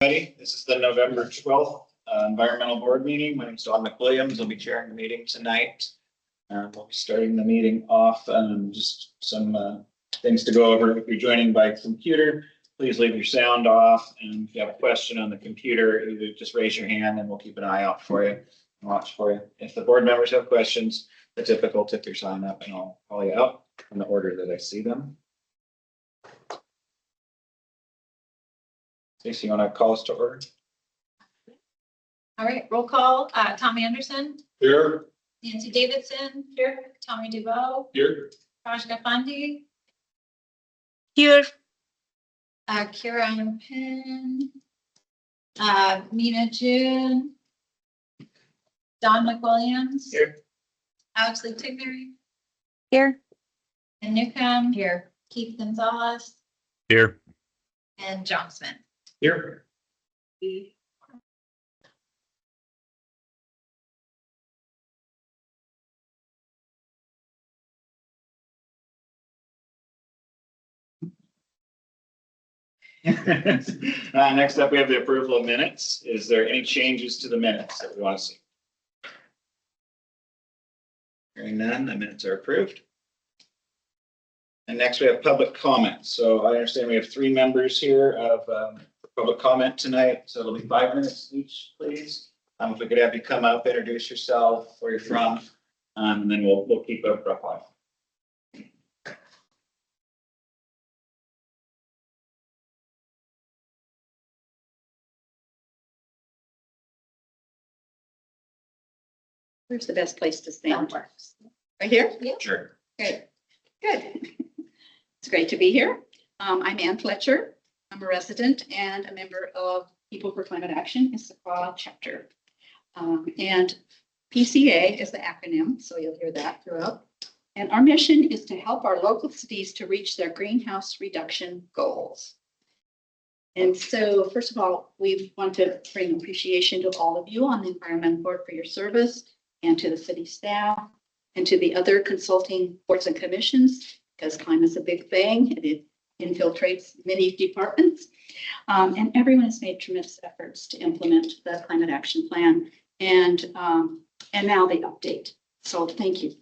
This is the November 12th environmental board meeting. My name is Don McWilliams. I'll be chairing the meeting tonight. We'll be starting the meeting off. Just some things to go over. If you're joining by computer, please leave your sound off. And if you have a question on the computer, either just raise your hand and we'll keep an eye out for you and watch for you. If the board members have questions, the typical tip your sign up and I'll call you out in the order that I see them. Stacey, you want to call us to order? All right, roll call. Tom Anderson. Here. Nancy Davidson. Here. Tommy DeVoe. Here. Raj Gafandi. Here. Kira Penn. Mina June. Don McWilliams. Here. Alex Lee Tignery. Here. And Newcomb. Here. Keith Gonzalez. Here. And John Smith. Here. Next up, we have the approval of minutes. Is there any changes to the minutes that we want to see? Hearing none, the minutes are approved. And next we have public comment. So I understand we have 3 members here of public comment tonight. So it'll be 5 minutes each, please. If we could have you come up, introduce yourself, where you're from, and then we'll keep a rough line. Where's the best place to That stand? works. Right here? Sure. Good. Good. It's great to be here. I'm Ann Fletcher. I'm a resident and a member of People for Climate Action, Issaquah chapter. And PCA is the acronym, so you'll hear that throughout. And our mission is to help our local cities to reach their greenhouse reduction goals. And so, first of all, we want to bring appreciation to all of you on the Environmental Board for your service, and to the city staff, and to the other consulting boards and commissions, because climate is a big thing. It infiltrates many departments. And everyone has made tremendous efforts to implement the climate action plan and now the update. So thank you.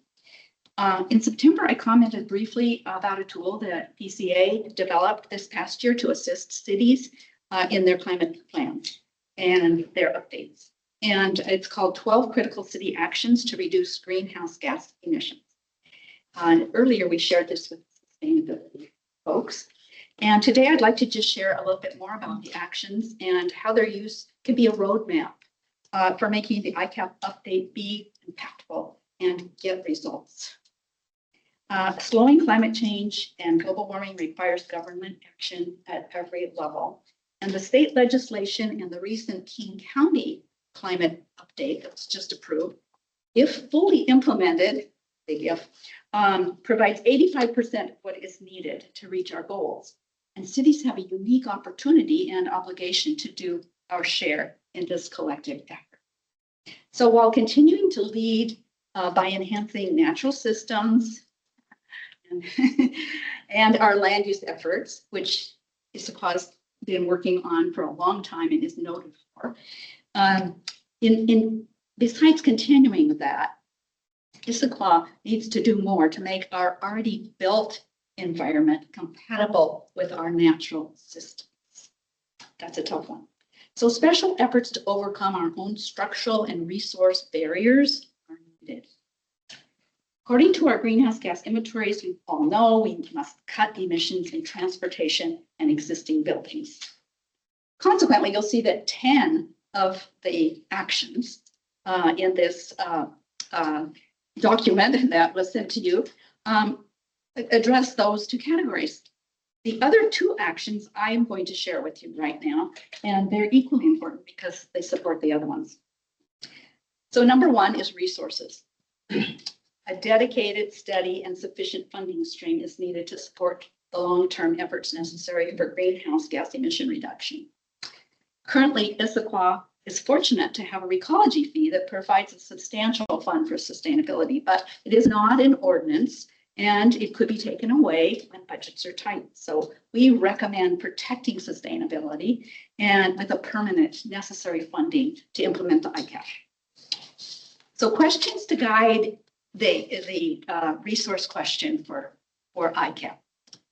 In September, I commented briefly about a tool that PCA developed this past year to assist cities in their climate plans and their updates. And it's called 12 Critical City Actions to Reduce Greenhouse Gas Emissions. Earlier, we shared this with sustainability folks. And today, I'd like to just share a little bit more about the actions and how their use can be a roadmap for making the ICAP update be impactful and get results. Slowing climate change and global warming requires government action at every level. And the state legislation and the recent King County climate update that was just approved, if fully implemented, big if, provides 85% of what is needed to reach our goals. And cities have a unique opportunity and obligation to do our share in this collective effort. So while continuing to lead by enhancing natural systems and our land use efforts, which Issaquah has been working on for a long time and is noted for, besides continuing with that, Issaquah needs to do more to make our already built environment compatible with our natural systems. That's a tough one. So special efforts to overcome our own structural and resource barriers are needed. According to our greenhouse gas inventories, we all know we must cut emissions in transportation and existing buildings. Consequently, you'll see that 10 of the actions in this document that was sent to you address those 2 categories. The other 2 actions I am going to share with you right now, and they're equally important because they support the other ones. So number 1 is resources. A dedicated, steady, and sufficient funding stream is needed to support the long-term efforts necessary for greenhouse gas emission reduction. Currently, Issaquah is fortunate to have a recology fee that provides a substantial fund for sustainability, but it is not an ordinance and it could be taken away when budgets are tight. So we recommend protecting sustainability and with a permanent necessary funding to implement the ICAP. So questions to guide the resource question for ICAP.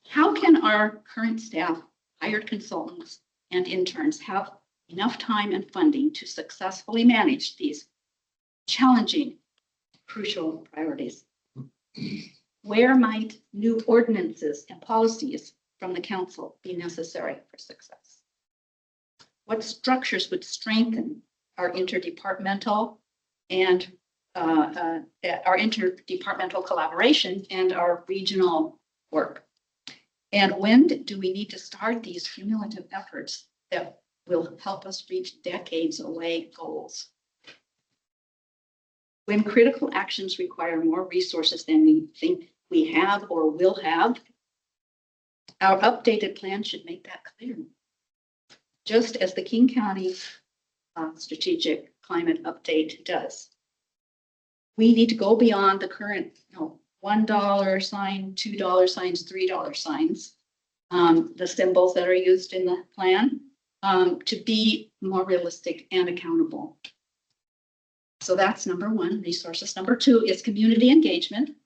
How can our current staff, hired consultants, and interns have enough time and funding to successfully manage these challenging, crucial priorities? Where might new ordinances and policies from the council be necessary for success? What structures would strengthen our interdepartmental and our interdepartmental collaboration and our regional work? And when do we need to start these cumulative efforts that will help us reach decades away goals? When critical actions require more resources than we think we have or will have, our updated plan should make that clear. Just as the King County Strategic Climate Update does. We need to go beyond the current $1 sign, $2 signs, $3 signs, the symbols that are used in the plan, to be more realistic and accountable. So that's number one, resources. Number two is community engagement.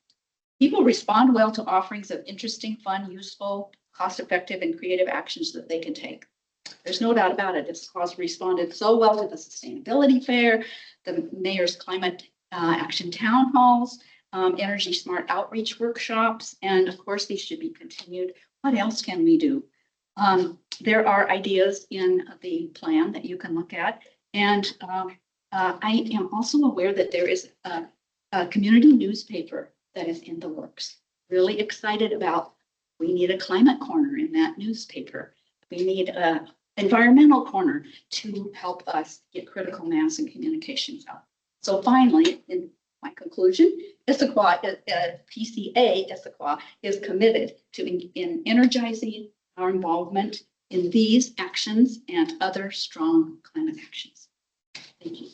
People respond well to offerings of interesting, fun, useful, cost-effective, and creative actions that they can take. There's no doubt about it. Issaquah responded so well to the sustainability fair, the mayor's climate action town halls, energy smart outreach workshops, and of course these should be continued. What else can we do? There are ideas in the plan that you can look at, and I am also aware that there is a community newspaper that is in the works. Really excited about. We need a climate corner in that newspaper. We need an environmental corner to help us get critical mass and communications out. So finally, in my conclusion, Issaquah, PCA Issaquah is committed to energizing our involvement in these actions and other strong climate actions. Thank you.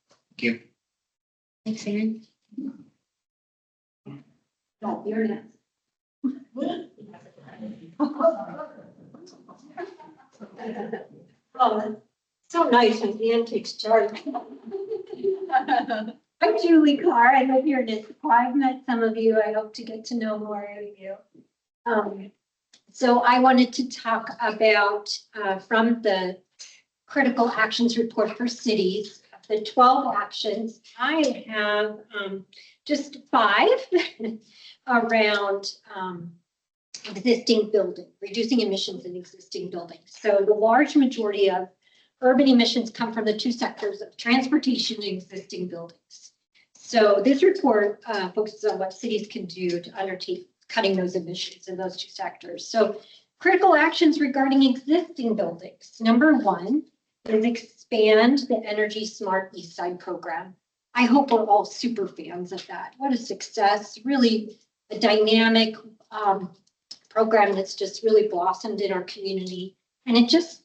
Thank you. Thanks, Aaron. No, you're next. Oh, so nice when the antiques chart. I'm Julie Carr. I live here in Issaquah. I've met some of you. I hope to get to know more of you. So I wanted to talk about from the Critical Actions Report for Cities, the 12 actions. I have just 5 around existing building, reducing emissions in existing buildings. So the large majority of urban emissions come from the 2 sectors of transportation and existing buildings. So this report focuses on what cities can do to undertake cutting those emissions in those 2 sectors. So critical actions regarding existing buildings. Number 1 is expand the Energy Smart East Side program. I hope we're all super fans of that. What a success, really a dynamic program that's just really blossomed in our community. And it just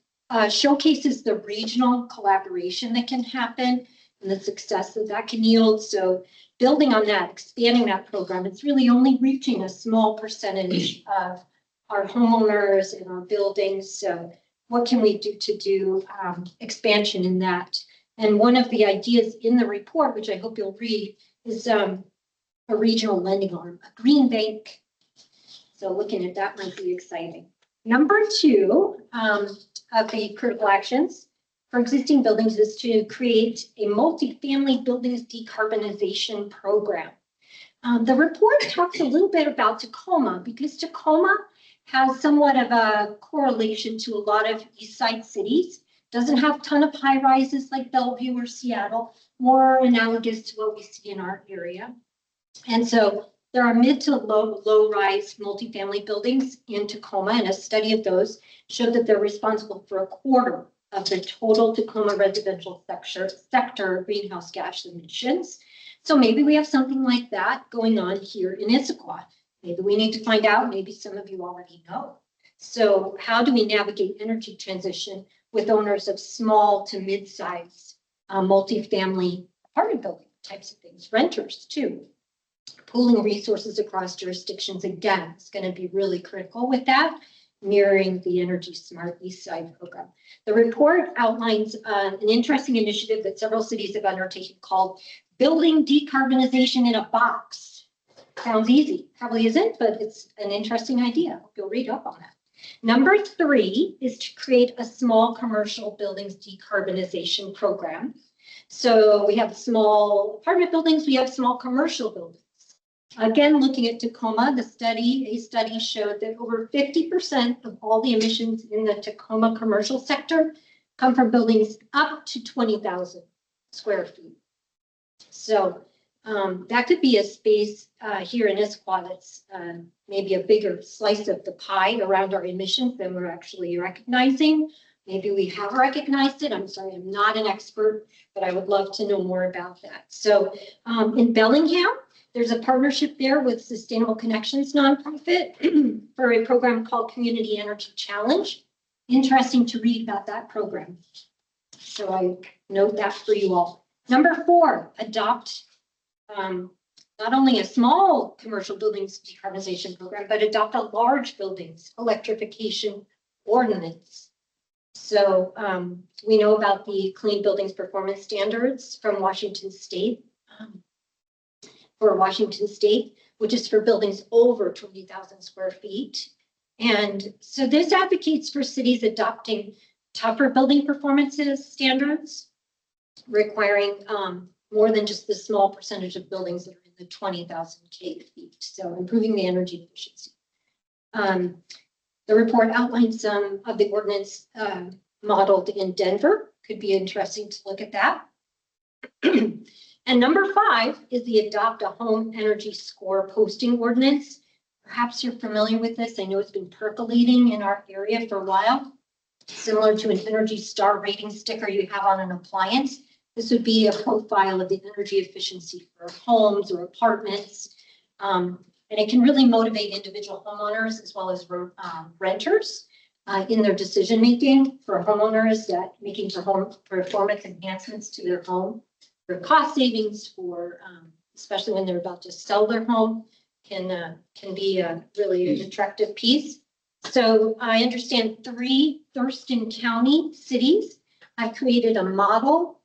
showcases the regional collaboration that can happen and the success that that can yield. So building on that, expanding that program, it's really only reaching a small percentage of our homeowners and our buildings. So what can we do to do expansion in that? And one of the ideas in the report, which I hope you'll read, is a regional lending arm, a green bank. So looking at that might be exciting. Number 2 of the critical actions for existing buildings is to create a multifamily buildings decarbonization program. The report talks a little bit about Tacoma because Tacoma has somewhat of a correlation to a lot of East Side cities. Doesn't have a ton of high rises like Bellevue or Seattle, more analogous to what we see in our area. And so there are mid to low rise multifamily buildings in Tacoma, and a study of those showed that they're responsible for 1/4 of the total Tacoma residential sector greenhouse gas emissions. So maybe we have something like that going on here in Issaquah. Maybe we need to find out, maybe some of you already know. So how do we navigate energy transition with owners of small to mid-size multifamily apartment building types of things, renters too? Pooling resources across jurisdictions, again, is going to be really critical with that, mirroring the Energy Smart East Side program. The report outlines an interesting initiative that several cities have undertaken called Building Decarbonization in a Box. Sounds easy, probably isn't, but it's an interesting idea. Hope you'll read up on that. Number 3 is to create a small commercial buildings decarbonization program. So we have small apartment buildings, we have small commercial buildings. Again, looking at Tacoma, a study showed that over 50% of all the emissions in the Tacoma commercial sector come from buildings up to 20,000 square feet. So that could be a space here in Issaquah that's maybe a bigger slice of the pie around our emissions than we're actually recognizing. Maybe we have recognized it. I'm sorry, I'm not an expert, but I would love to know more about that. So in Bellingham, there's a partnership there with Sustainable Connections nonprofit for a program called Community Energy Challenge. Interesting to read about that program. So I note that for you all. Number 4, adopt not only a small commercial buildings decarbonization program, but adopt a large buildings electrification ordinance. So we know about the Clean Buildings Performance Standards from Washington State, which is for buildings over 20,000 square feet. And so this advocates for cities adopting tougher building performances standards, requiring more than just the small percentage of buildings that are in the 20,000 feet. So improving the energy efficiency. The report outlines some of the ordinance modeled in Denver. Could be interesting to look at that. And number 5 is the adopt a home energy score posting ordinance. Perhaps you're familiar with this. I know it's been percolating in our area for a while. Similar to an Energy Star rating sticker you have on an appliance. This would be a profile of the energy efficiency for homes or apartments. And it can really motivate individual homeowners as well as renters in their decision making. For homeowners, that making for home performance enhancements to their home, for cost savings, for especially when they're about to sell their home, can be really an attractive piece. So I understand 3 Thurston County cities have created a model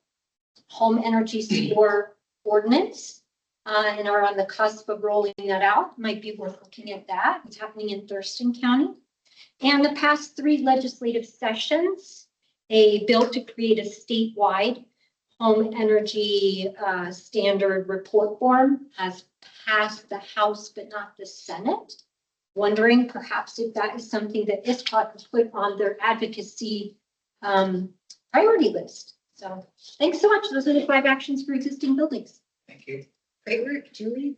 home energy score ordinance and are on the cusp of rolling that out. Might be worth looking at that. It's happening in Thurston County. And the past 3 legislative sessions, a bill to create a statewide home energy standard report form has passed the House, but not the Senate. Wondering perhaps if that is something that Issaquah could put on their advocacy priority list. So thanks so much. Those are the 5 actions for existing buildings. Thank you. Great work, Julie.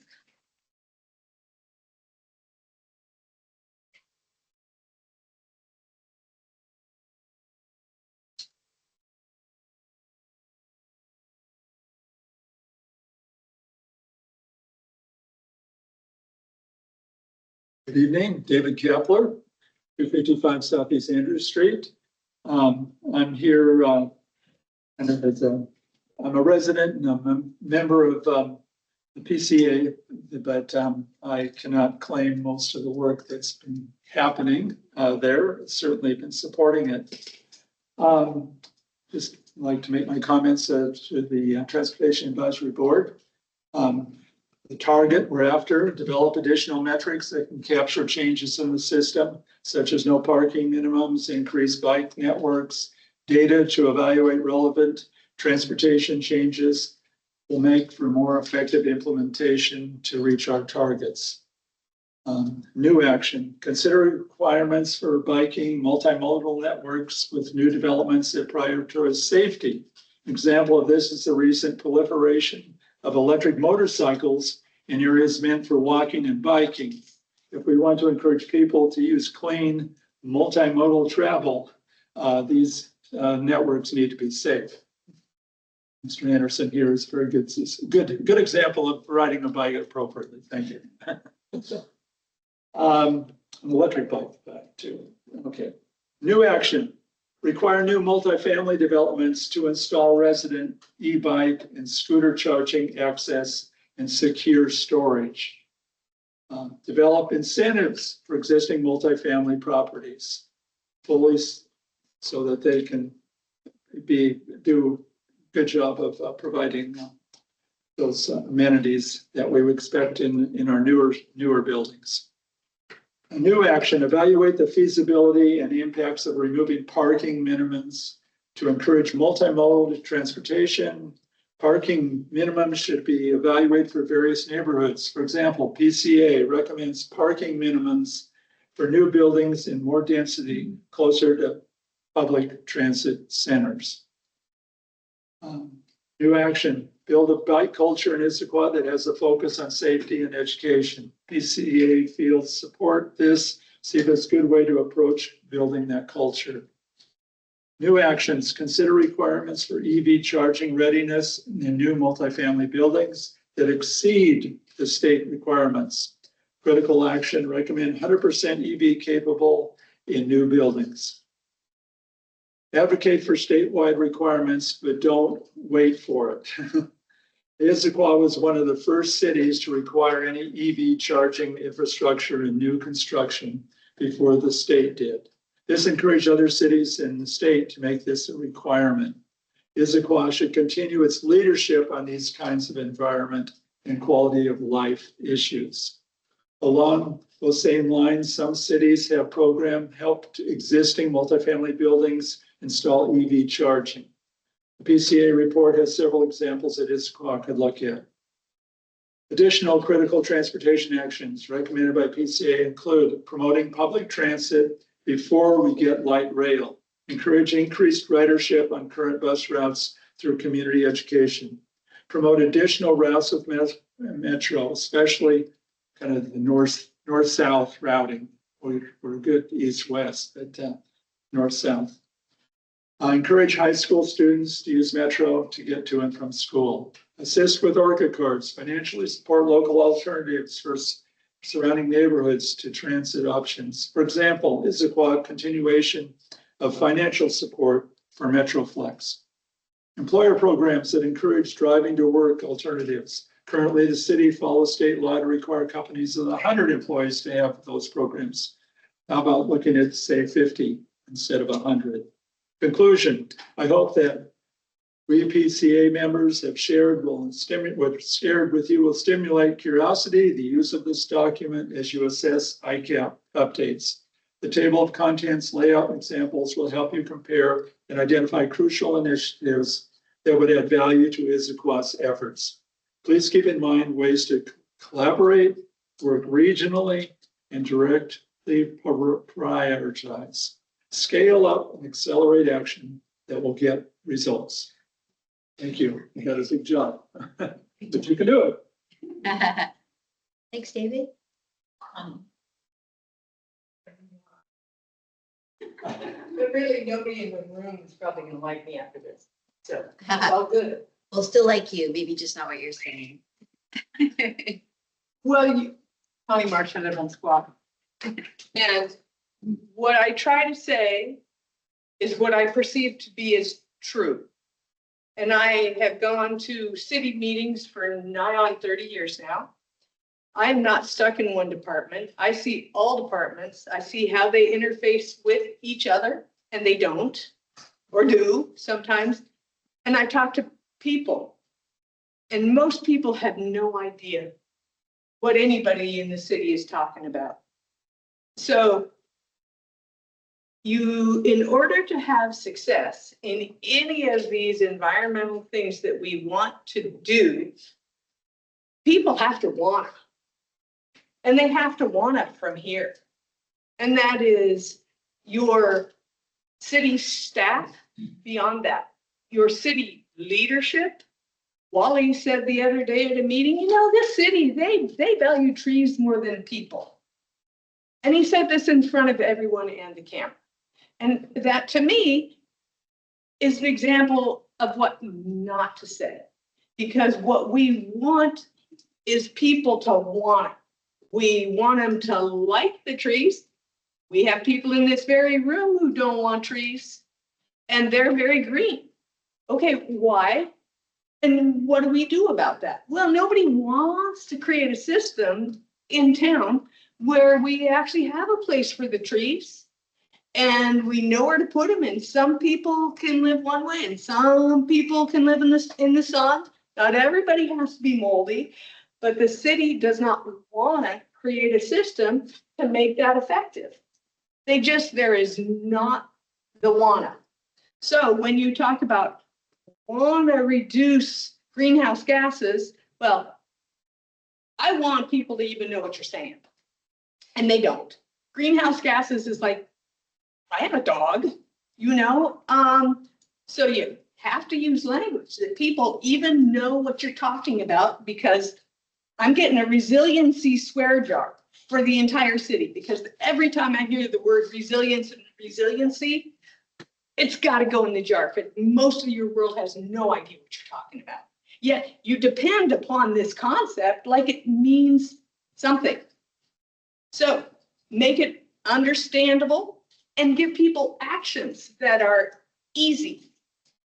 Good evening, David Kepler, 255 Southeast Andrews Street. I'm here, I'm a resident and I'm a member of the PCA, but I cannot claim most of the work that's been happening there. Certainly been supporting it. Just like to make my comments to the Transportation Advisory Board. The target we're after, develop additional metrics that can capture changes in the system, such as no parking minimums, increased bike networks, data to evaluate relevant transportation changes will make for more effective implementation to reach our targets. New action, consider requirements for biking multimodal networks with new developments that prioritize safety. An example of this is the recent proliferation of electric motorcycles in areas meant for walking and biking. If we want to encourage people to use clean multimodal travel, these networks need to be safe. Mr. Anderson here is a very good example of riding a bike appropriately. Thank you. An electric bike too. Okay. New action. Require new multifamily developments to install resident e-bike and scooter charging access and secure storage. Develop incentives for existing multifamily properties fully so that they can do a good job of providing those amenities that we would expect in our newer buildings. A new action, evaluate the feasibility and impacts of removing parking minimums to encourage multimodal transportation. Parking minimums should be evaluated for various neighborhoods. For example, PCA recommends parking minimums for new buildings in more density closer to public transit centers. New action, build a bike culture in Issaquah that has a focus on safety and education. PCA fields support this, see if it's a good way to approach building that culture. New actions, consider requirements for EV charging readiness in new multifamily buildings that exceed the state requirements. Critical action, recommend 100% EV capable in new buildings. Advocate for statewide requirements, but don't wait for it. Issaquah was one of the first cities to require any EV charging infrastructure in new construction before the state did. This encouraged other cities in the state to make this a requirement. Issaquah should continue its leadership on these kinds of environment and quality of life issues. Along those same lines, some cities have helped existing multifamily buildings install EV charging. The PCA report has several examples that Issaquah could look at. Additional critical transportation actions recommended by PCA include promoting public transit before we get light rail, encourage increased ridership on current bus routes through community education, promote additional routes of metro, especially kind of the north-south routing. We're good east-west, but north-south. Encourage high school students to use Metro to get to and from school. Assist with ORCA cards, financially support local alternatives for surrounding neighborhoods to transit options. For example, Issaquah continuation of financial support for MetroFlex. Employer programs that encourage driving to work alternatives. Currently, the city follows state law to require companies with 100 employees to have those programs. How about looking at, say, 50 instead of 100? Conclusion, I hope that we PCA members have shared with you will stimulate curiosity, the use of this document as you assess ICAP updates. The table of contents layout examples will help you compare and identify crucial initiatives that would add value to Issaquah's efforts. Please keep in mind ways to collaborate, work regionally, and directly prioritize. Scale up and accelerate action that will get results. Thank you. You got a big job, but you can do it. Thanks, David. But really, nobody in the room is probably gonna like me after this, so it's all good. We'll still like you, maybe just not what you're saying. Well, Connie Marsh, I live on Squaw. And what I try to say is what I perceive to be as true. And I have gone to city meetings for nigh on 30 years now. I'm not stuck in one department. I see all departments. I see how they interface with each other, and they don't, or do sometimes. And I talk to people, and most people have no idea what anybody in the city is talking about. So in order to have success in any of these environmental things that we want to do, people have to want it. And they have to want it from here. And that is your city staff beyond that, your city leadership. Wally said the other day at a meeting, this city, they value trees more than people. And he said this in front of everyone and the camera. And that to me is an example of what not to say. Because what we want is people to want it. We want them to like the trees. We have people in this very room who don't want trees, and they're very green. Okay, why? And what do we do about that? Well, nobody wants to create a system in town where we actually have a place for the trees and we know where to put them. And some people can live one way and some people can live in the sun. Not everybody has to be moldy, but the city does not want to create a system to make that effective. There is not the wanna. So when you talk about want to reduce greenhouse gases, well, I want people to even know what you're saying. And they don't. Greenhouse gases is like, I have a dog, you know? So you have to use language that people even know what you're talking about, because I'm getting a resiliency swear jar for the entire city, because every time I hear the word resilience and resiliency, it's got to go in the jar. But most of your world has no idea what you're talking about. Yet you depend upon this concept like it means something. So make it understandable and give people actions that are easy.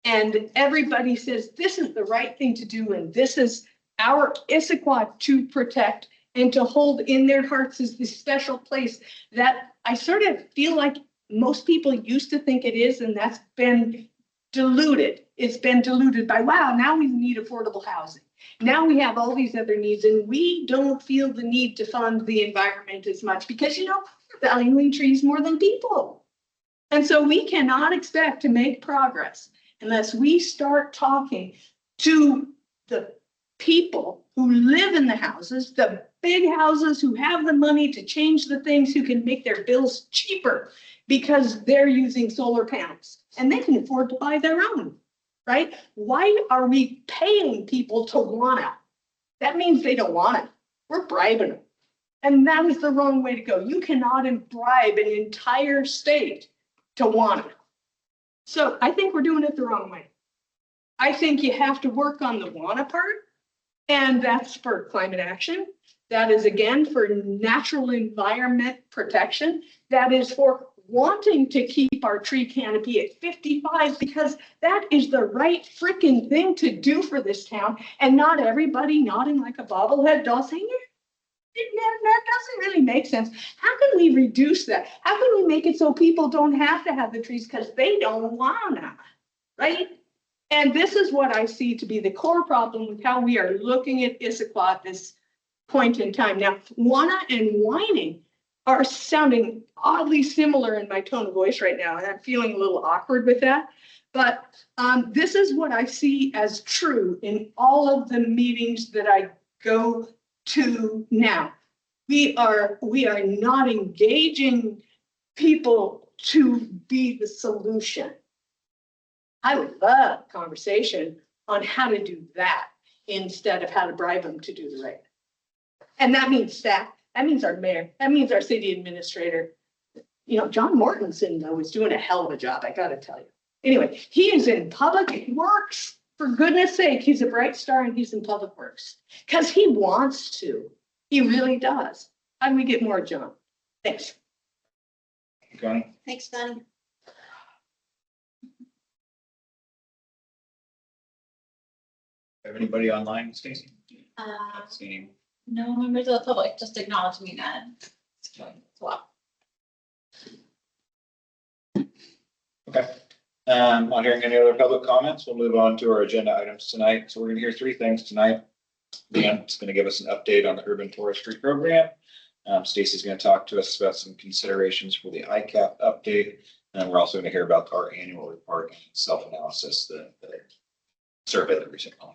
And everybody says, this is the right thing to do. And this is our Issaquah to protect and to hold in their hearts as this special place that I sort of feel like most people used to think it is, and that's been diluted. It's been diluted by, wow, now we need affordable housing. Now we have all these other needs, and we don't feel the need to fund the environment as much because, you know, we're valuing trees more than people. And so we cannot expect to make progress unless we start talking to the people who live in the houses, the big houses who have the money to change the things, who can make their bills cheaper because they're using solar panels and they can afford to buy their own, right? Why are we paying people to wanna? That means they don't want it. We're bribing them. And that is the wrong way to go. You cannot bribe an entire state to want it. So I think we're doing it the wrong way. I think you have to work on the wanna part, and that's for climate action. That is, again, for natural environment protection. That is for wanting to keep our tree canopy at 55, because that is the right freaking thing to do for this town. And not everybody nodding like a bobblehead doll saying, that doesn't really make sense. How can we reduce that? How can we make it so people don't have to have the trees because they don't wanna, right? And this is what I see to be the core problem with how we are looking at Issaquah at this point in time. Now, wanna and whining are sounding oddly similar in my tone of voice right now, and I'm feeling a little awkward with that. But this is what I see as true in all of the meetings that I go to now. We are not engaging people to be the solution. I would love a conversation on how to do that instead of how to bribe them to do the right. And that means staff, that means our mayor, that means our city administrator. You know, John Mortensen, though, is doing a hell of a job, I gotta tell you. Anyway, he is in public works. For goodness sake, he's a bright star and he's in public works because he wants to. He really does. How do we get more, John? Thanks. Connie? Thanks, Bonnie. Have anybody online, Stacy? Seeing. No members of the public, just acknowledge me, Ned. Swap. Okay. Not hearing any other public comments, we'll move on to our agenda items tonight. So we're gonna hear three things tonight. Dan's gonna give us an update on the urban forestry program. Stacy's gonna talk to us about some considerations for the ICAP update. And we're also gonna hear about our annual report and self-analysis, the survey that recently.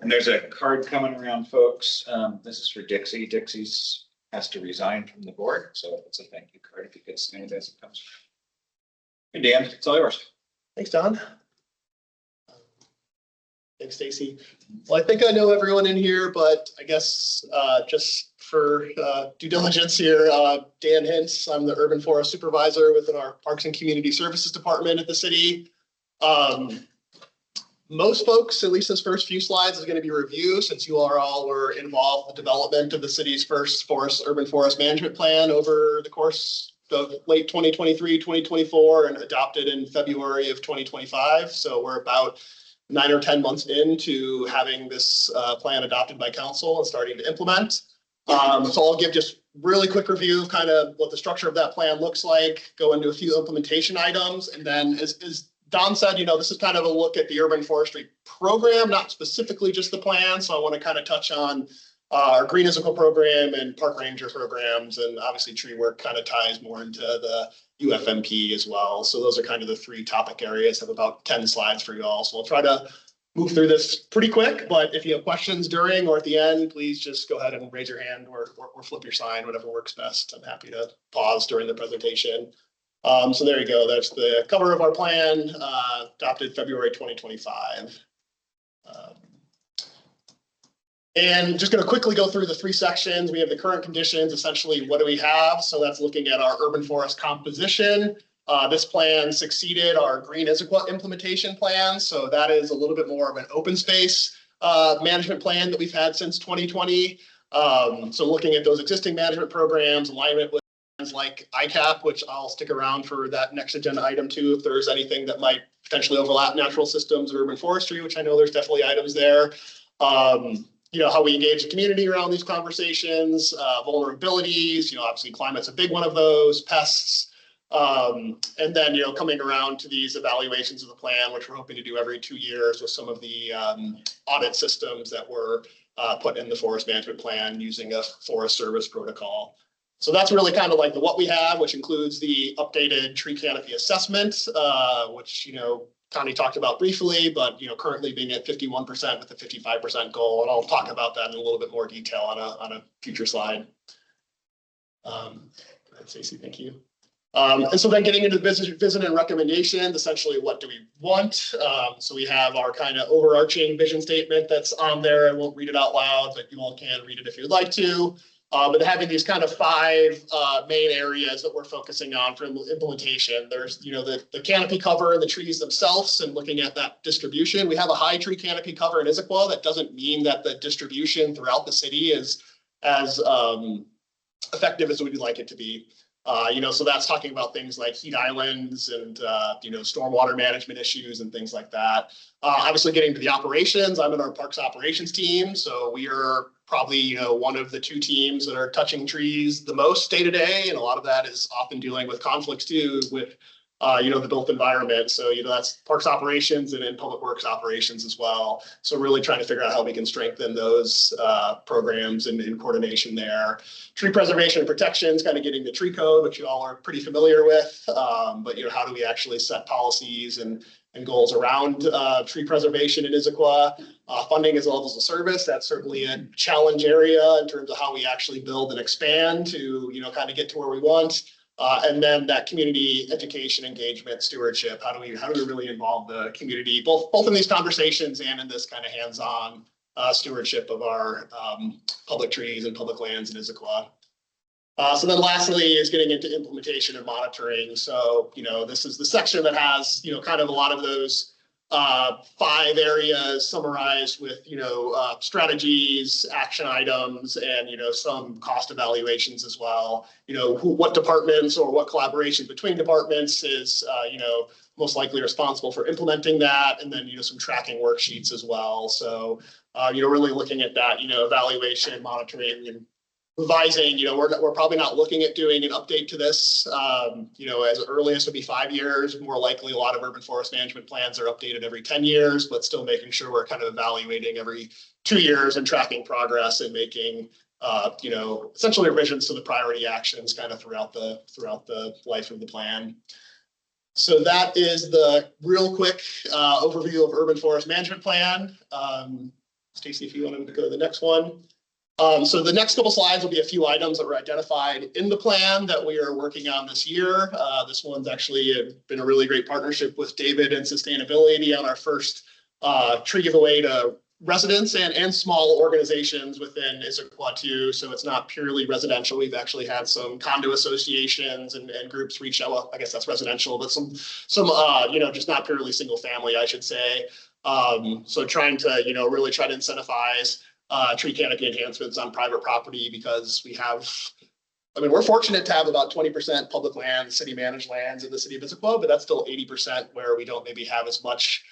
And there's a card coming around, folks. This is for Dixie. Dixie's has to resign from the board, so it's a thank you card if you could stand as it comes. Hey, Dan, it's all yours. Thanks, Don. Thanks, Stacy. Well, I think I know everyone in here, but I guess just for due diligence here, Dan Hintz, I'm the urban forest supervisor within our Parks and Community Services Department at the city. Most folks, at least this first few slides, is going to be review, since you all were involved in the development of the city's first urban forest management plan over the course of late 2023, 2024, and adopted in February of 2025. So we're about 9 or 10 months into having this plan adopted by council and starting to implement. So I'll give just really quick review of kind of what the structure of that plan looks like, go into a few implementation items, and then as Don said, this is kind of a look at the urban forestry program, not specifically just the plan. So I want to kind of touch on our green Issaquah program and park ranger programs, and obviously tree work kind of ties more into the UFMP as well. So those are kind of the 3 topic areas. I have about 10 slides for you all. So I'll try to move through this pretty quick, but if you have questions during or at the end, please just go ahead and raise your hand or flip your sign, whatever works best. I'm happy to pause during the presentation. So there you go. That's the cover of our plan, adopted February 2025. And just going to quickly go through the 3 sections. We have the current conditions, essentially what do we have? So that's looking at our urban forest composition. This plan succeeded our green Issaquah implementation plan. So that is a little bit more of an open space management plan that we've had since 2020. So looking at those existing management programs, alignment with plans like ICAP, which I'll stick around for that next agenda item too, if there's anything that might potentially overlap natural systems or urban forestry, which I know there's definitely items there. How we engage the community around these conversations, vulnerabilities, obviously climate's a big one of those, pests, and then, coming around to these evaluations of the plan, which we're hoping to do every 2 years with some of the audit systems that were put in the forest management plan using a Forest Service protocol. So that's really kind of like the what we have, which includes the updated tree canopy assessment, which, Connie talked about briefly, but currently being at 51% with a 55% goal, and I'll talk about that in a little bit more detail on a future slide. Stacey, thank you. And so then getting into the vision and recommendations, essentially what do we want? So we have our kind of overarching vision statement that's on there. I won't read it out loud, but you all can read it if you'd like to. But having these kind of 5 main areas that we're focusing on for implementation. There's, the canopy cover and the trees themselves, and looking at that distribution. We have a high tree canopy cover in Issaquah. That doesn't mean that the distribution throughout the city is as effective as we'd like it to be. So that's talking about things like heat islands and, stormwater management issues and things like that. Obviously getting to the operations, I'm in our parks operations team. So we are probably, one of the 2 teams that are touching trees the most day to day. And a lot of that is often dealing with conflicts too with, the built environment. So, that's parks operations and then public works operations as well. So really trying to figure out how we can strengthen those programs and in coordination there. Tree preservation and protections, kind of getting the tree code, which you all are pretty familiar with. But, how do we actually set policies and goals around tree preservation in Issaquah? Funding as levels of service, that's certainly a challenge area in terms of how we actually build and expand to, kind of get to where we want. And then that community education, engagement, stewardship. How do we really involve the community, both in these conversations and in this kind of hands-on stewardship of our public trees and public lands in Issaquah. So then lastly is getting into implementation and monitoring. So, this is the section that has, kind of a lot of those 5 areas summarized with, strategies, action items, and, some cost evaluations as well. What departments or what collaboration between departments is, most likely responsible for implementing that. And then, some tracking worksheets as well. So, really looking at that, evaluation, monitoring, and revising. We're probably not looking at doing an update to this, as early as would be 5 years. More likely, a lot of urban forest management plans are updated every 10 years, but still making sure we're kind of evaluating every 2 years and tracking progress and making, essentially revisions to the priority actions kind of throughout the life of the plan. So that is the real quick overview of urban forest management plan. Stacey, if you want to go to the next one. So the next couple slides will be a few items that were identified in the plan that we are working on this year. This one's actually been a really great partnership with David and sustainability on our first tree giveaway to residents and small organizations within Issaquah too. So it's not purely residential. We've actually had some condo associations and groups reach out. Well, I guess that's residential, but some just not purely single family, I should say. So trying to, really try to incentivize tree canopy enhancements on private property, because we have I mean, we're fortunate to have about 20% public land, city managed lands in the city of Issaquah, but that's still 80% where we don't maybe have as much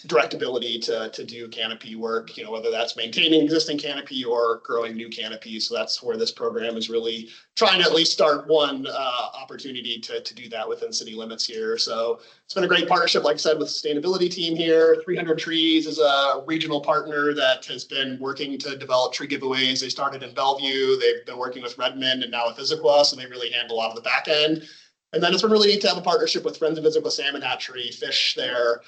direct ability to do canopy work, you know, whether that's maintaining existing canopy or growing new canopy. So that's where this program is really trying to at least start one opportunity to do that within city limits here. So it's been a great partnership, like I said, with the sustainability team here. 300 Trees is a regional partner that has been working to develop tree giveaways. They started in Bellevue. They've been working with Redmond and now with Issaquah, so they really handle a lot of the back end. And then it's been really neat to have a partnership with Friends of Issaquah Salmon Hatchery, Fish there.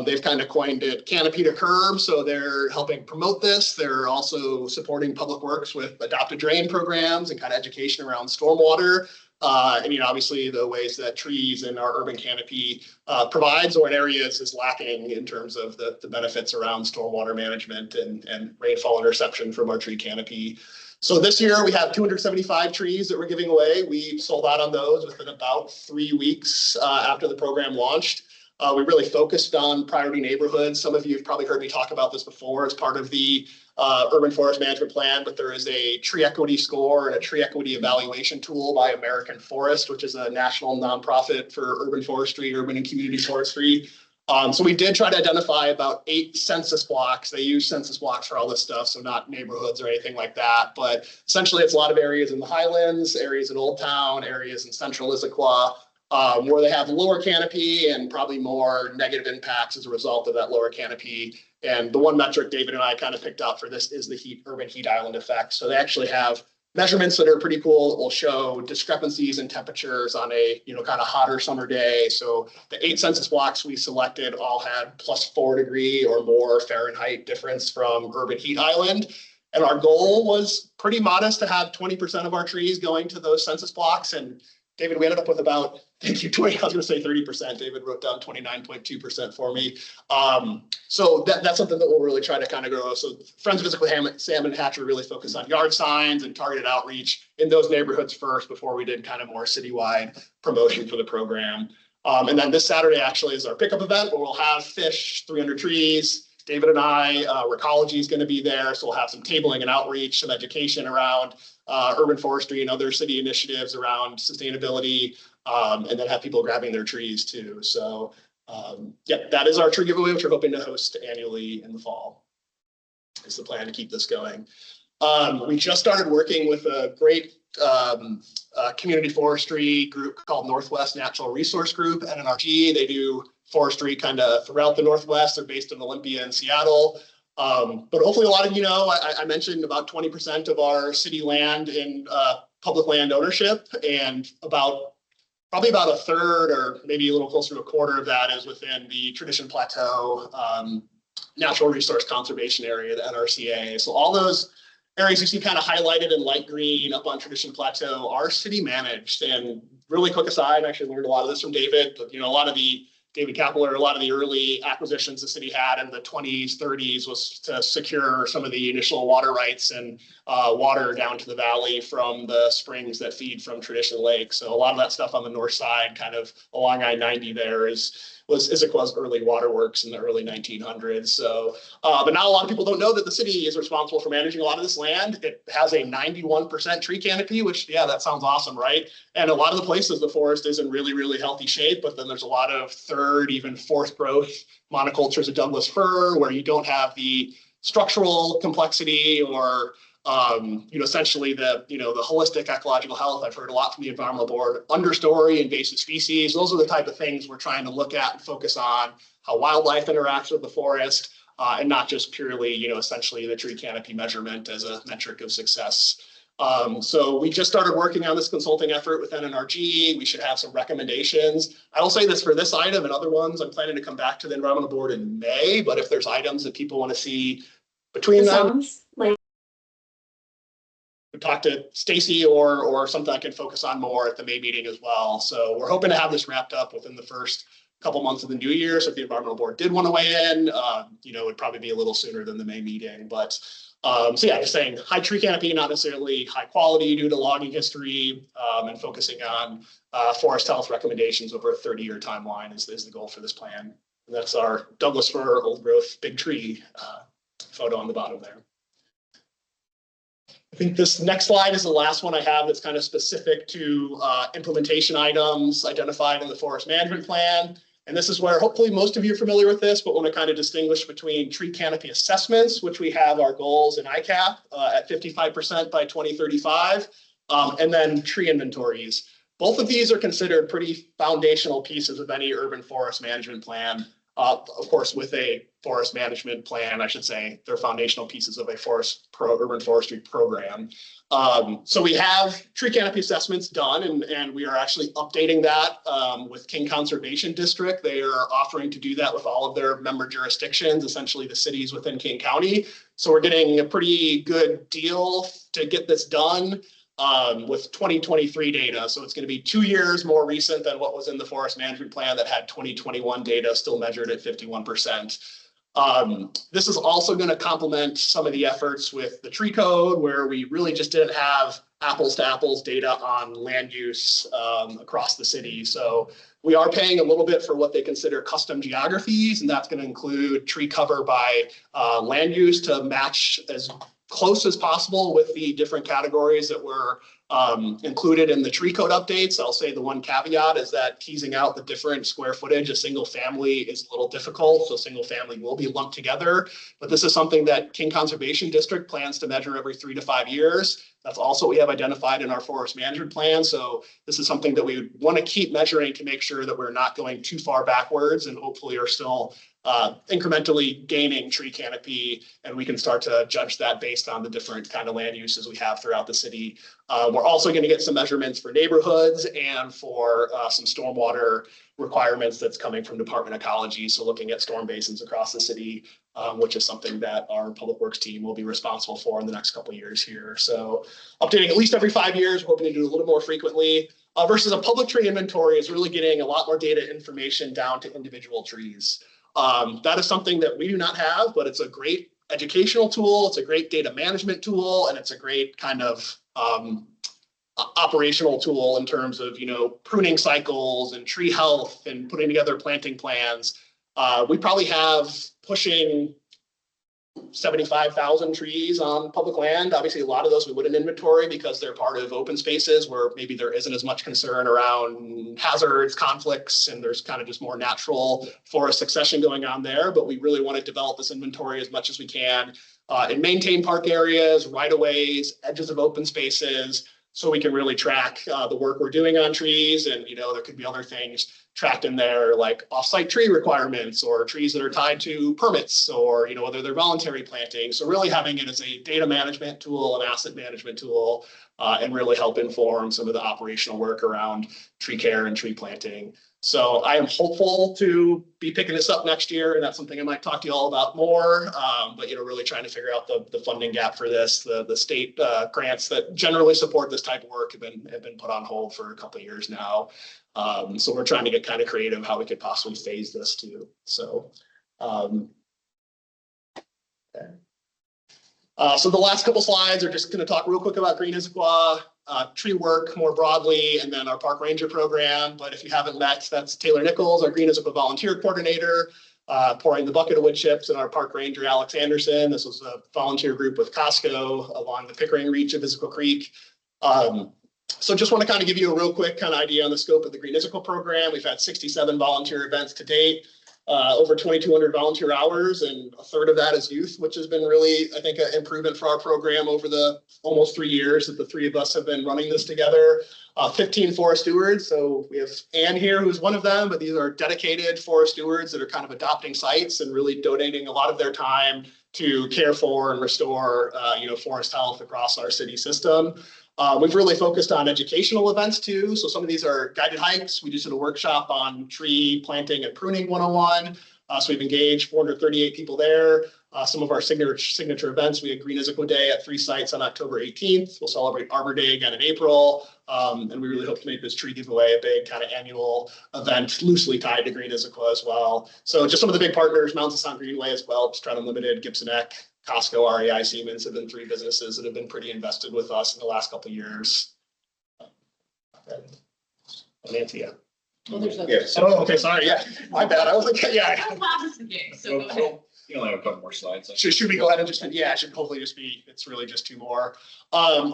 They've kind of coined it canopy to curb, so they're helping promote this. They're also supporting public works with adopted drain programs and kind of education around stormwater. And, you know, obviously the ways that trees and our urban canopy provides or in areas is lacking in terms of the benefits around stormwater management and rainfall interception from our tree canopy. So this year we have 275 trees that we're giving away. We sold out on those within about 3 weeks after the program launched. We really focused on priority neighborhoods. Some of you have probably heard me talk about this before as part of the urban forest management plan, but there is a tree equity score and a tree equity evaluation tool by American Forest, which is a national nonprofit for urban forestry, urban and community forestry. So we did try to identify about 8 census blocks. They use census blocks for all this stuff, so not neighborhoods or anything like that. But essentially, it's a lot of areas in the Highlands, areas in Old Town, areas in central Issaquah, where they have lower canopy and probably more negative impacts as a result of that lower canopy. And the one metric David and I kind of picked out for this is the urban heat island effect. So they actually have measurements that are pretty cool that will show discrepancies in temperatures on a, you know, kind of hotter summer day. So the 8 census blocks we selected all had +4 degree or more Fahrenheit difference from urban heat island. And our goal was pretty modest, to have 20% of our trees going to those census blocks. And David, we ended up with about, thank you, 20, I was gonna say 30%. David wrote down 29.2% for me. So that's something that we'll really try to kind of grow. So Friends of Issaquah Salmon Hatchery really focused on yard signs and targeted outreach in those neighborhoods first before we did kind of more citywide promotion for the program. And then this Saturday actually is our pickup event where we'll have Fish, 300 Trees, David and I, Recology is going to be there. So we'll have some tabling and outreach, some education around urban forestry and other city initiatives around sustainability, and then have people grabbing their trees too. So yeah, that is our tree giveaway, which we're hoping to host annually in the fall. Is the plan to keep this going. We just started working with a great community forestry group called Northwest Natural Resource Group, NNRG. They do forestry kind of throughout the Northwest. They're based in Olympia and Seattle. But hopefully a lot of you know, I mentioned about 20% of our city land in public land ownership, and probably about a third or maybe a little closer to a quarter of that is within the Tradition Plateau Natural Resource Conservation Area, the NRCA. So all those areas you see kind of highlighted in light green up on Tradition Plateau are city managed. And really quick aside, I actually learned a lot of this from David, but you know, David Kapler, a lot of the early acquisitions the city had in the 20s, 30s was to secure some of the initial water rights and water down to the valley from the springs that feed from Tradition Lake. So a lot of that stuff on the north side, kind of along I-90 there, was Issaquah's early waterworks in the early 1900s. So, but now a lot of people don't know that the city is responsible for managing a lot of this land. It has a 91% tree canopy, which, yeah, that sounds awesome, right? And a lot of the places the forest is in really, really healthy shape, but then there's a lot of third, even fourth growth monocultures of Douglas fir where you don't have the structural complexity or you know, essentially the holistic ecological health. I've heard a lot from the environmental board, understory invasive species. Those are the type of things we're trying to look at and focus on, how wildlife interacts with the forest, and not just purely, you know, essentially the tree canopy measurement as a metric of success. So we just started working on this consulting effort with NNRG. We should have some recommendations. I will say this for this item and other ones, I'm planning to come back to the environmental board in May, but if there's items that people want to see between them, talk to Stacy or something I can focus on more at the May meeting as well. So we're hoping to have this wrapped up within the first couple months of the new year. So if the environmental board did want to weigh in, you know, it'd probably be a little sooner than the May meeting. But so yeah, just saying high tree canopy, not necessarily high quality due to logging history, and focusing on forest health recommendations over a 30-year timeline is the goal for this plan. And that's our Douglas fir old growth big tree photo on the bottom there. I think this next slide is the last one I have that's kind of specific to implementation items identified in the forest management plan. And this is where hopefully most of you are familiar with this, but want to kind of distinguish between tree canopy assessments, which we have our goals in ICAP at 55% by 2035, and then tree inventories. Both of these are considered pretty foundational pieces of any urban forest management plan. Of course, with a forest management plan, I should say, they're foundational pieces of a urban forestry program. So we have tree canopy assessments done, and we are actually updating that with King Conservation District. They are offering to do that with all of their member jurisdictions, essentially the cities within King County. So we're getting a pretty good deal to get this done with 2023 data. So it's going to be 2 years more recent than what was in the forest management plan that had 2021 data still measured at 51%. This is also going to complement some of the efforts with the tree code, where we really just didn't have apples to apples data on land use across the city. So we are paying a little bit for what they consider custom geographies, and that's going to include tree cover by land use to match as close as possible with the different categories that were included in the tree code updates. I'll say the one caveat is that teasing out the different square footage of single family is a little difficult. So single family will be lumped together, but this is something that King Conservation District plans to measure every 3 to 5 years. That's also what we have identified in our forest management plan. So this is something that we want to keep measuring to make sure that we're not going too far backwards, and hopefully are still incrementally gaining tree canopy, and we can start to judge that based on the different kind of land uses we have throughout the city. We're also going to get some measurements for neighborhoods and for some stormwater requirements that's coming from Department of Ecology. So looking at storm basins across the city, which is something that our public works team will be responsible for in the next couple of years here. So updating at least every 5 years, we're hoping to do a little more frequently. Versus a public tree inventory is really getting a lot more data information down to individual trees. That is something that we do not have, but it's a great educational tool. It's a great data management tool, and it's a great kind of operational tool in terms of, pruning cycles and tree health and putting together planting plans. We probably have pushing 75,000 trees on public land. Obviously, a lot of those we wouldn't inventory because they're part of open spaces where maybe there isn't as much concern around hazards, conflicts, and there's kind of just more natural forest succession going on there. But we really want to develop this inventory as much as we can and maintain park areas, right-of-ways, edges of open spaces, so we can really track the work we're doing on trees. And, there could be other things tracked in there, like off-site tree requirements or trees that are tied to permits, or, whether they're voluntary planting. So really having it as a data management tool, an asset management tool, and really help inform some of the operational work around tree care and tree planting. So I am hopeful to be picking this up next year, and that's something I might talk to you all about more. But really trying to figure out the funding gap for this. The state grants that generally support this type of work have been put on hold for a couple of years now. So we're trying to get kind of creative how we could possibly phase this too. So, okay. So the last couple slides are just going to talk real quick about Green Issaquah, tree work more broadly, and then our park ranger program. But if you haven't met, that's Taylor Nichols, our Green Issaquah volunteer coordinator, pouring the bucket of wood chips, and our park ranger, Alex Anderson. This was a volunteer group with Costco along the Pickering Reach of Issaquah Creek. So just want to kind of give you a real quick kind of idea on the scope of the Green Issaquah program. We've had 67 volunteer events to date, over 2,200 volunteer hours, and a third of that is youth, which has been really, I think, an improvement for our program over the almost 3 years that the three of us have been running this together. 15 forest stewards. So we have Ann here, who's one of them, but these are dedicated forest stewards that are kind of adopting sites and really donating a lot of their time to care for and restore, forest health across our city system. We've really focused on educational events too. So some of these are guided hikes. We just did a workshop on tree planting and pruning 101. So we've engaged 438 people there. Some of our signature events, we had Green Issaquah Day at 3 sites on October 18th. We'll celebrate Arbor Day again in April. And we really hope to make this tree giveaway a big kind of annual event loosely tied to Green Issaquah as well. So just some of the big partners, Mountain Sun Greenway as well, Strat Unlimited, Gibson Eck, Costco, REI, Siemens have been 3 businesses that have been pretty invested with us in the last couple of years. Nancy, yeah. Well, there's Yes. Oh, okay, sorry, yeah, my bad. I was like, yeah. So go ahead. You only have a couple more slides. Should we go ahead and just, yeah, it should hopefully just be, it's really just two more.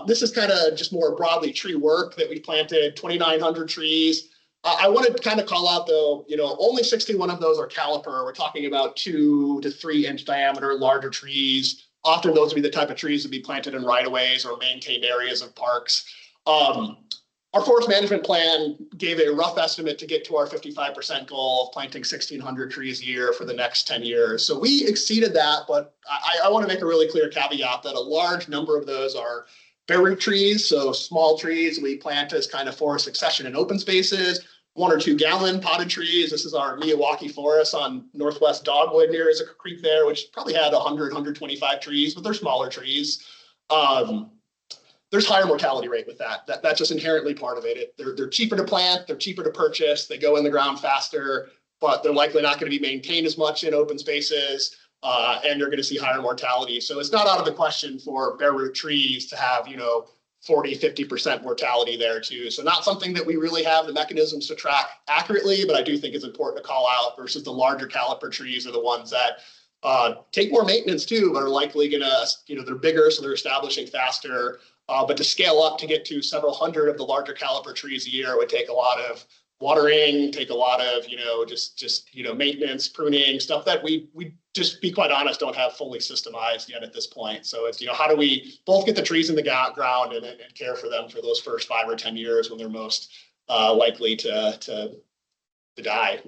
This is kind of just more broadly tree work that we planted 2,900 trees. I want to kind of call out though, only 61 of those are caliper. We're talking about 2 to 3 inch diameter, larger trees. Often those would be the type of trees that be planted in right of ways or maintained areas of parks. Our forest management plan gave a rough estimate to get to our 55% goal of planting 1,600 trees a year for the next 10 years. So we exceeded that, but I want to make a really clear caveat that a large number of those are bare root trees. So small trees we plant as kind of forest succession in open spaces, 1 or 2 gallon potted trees. This is our Miyawaki forest on Northwest Dogwood near Issaquah Creek there, which probably had 100, 125 trees, but they're smaller trees. There's higher mortality rate with that. That's just inherently part of it. They're cheaper to plant, they're cheaper to purchase, they go in the ground faster, but they're likely not going to be maintained as much in open spaces, and you're going to see higher mortality. So it's not out of the question for bare root trees to have, 40, 50% mortality there too. So not something that we really have the mechanisms to track accurately, but I do think it's important to call out versus the larger caliper trees are the ones that take more maintenance too, but are likely going to, they're bigger, so they're establishing faster. But to scale up to get to several hundred of the larger caliper trees a year would take a lot of watering, take a lot of, just maintenance, pruning, stuff that we just be quite honest, don't have fully systemized yet at this point. So it's, how do we both get the trees in the ground and care for them for those first 5 or 10 years when they're most likely to die.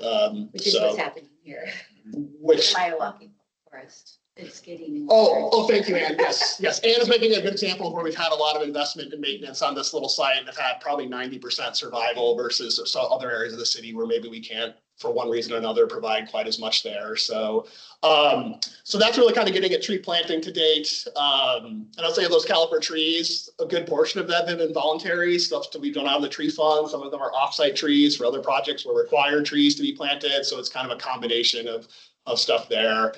Which is what's happening here. Which Miyawaki forest. It's getting. Oh, thank you, Ann. Yes. Ann is making a good example of where we've had a lot of investment and maintenance on this little site and have had probably 90% survival versus some other areas of the city where maybe we can't, for one reason or another, provide quite as much there. So that's really kind of getting at tree planting to date. And I'll say those caliper trees, a good portion of that have been involuntary stuff that we've done out of the tree fund. Some of them are offsite trees for other projects where required trees to be planted. So it's kind of a combination of stuff there.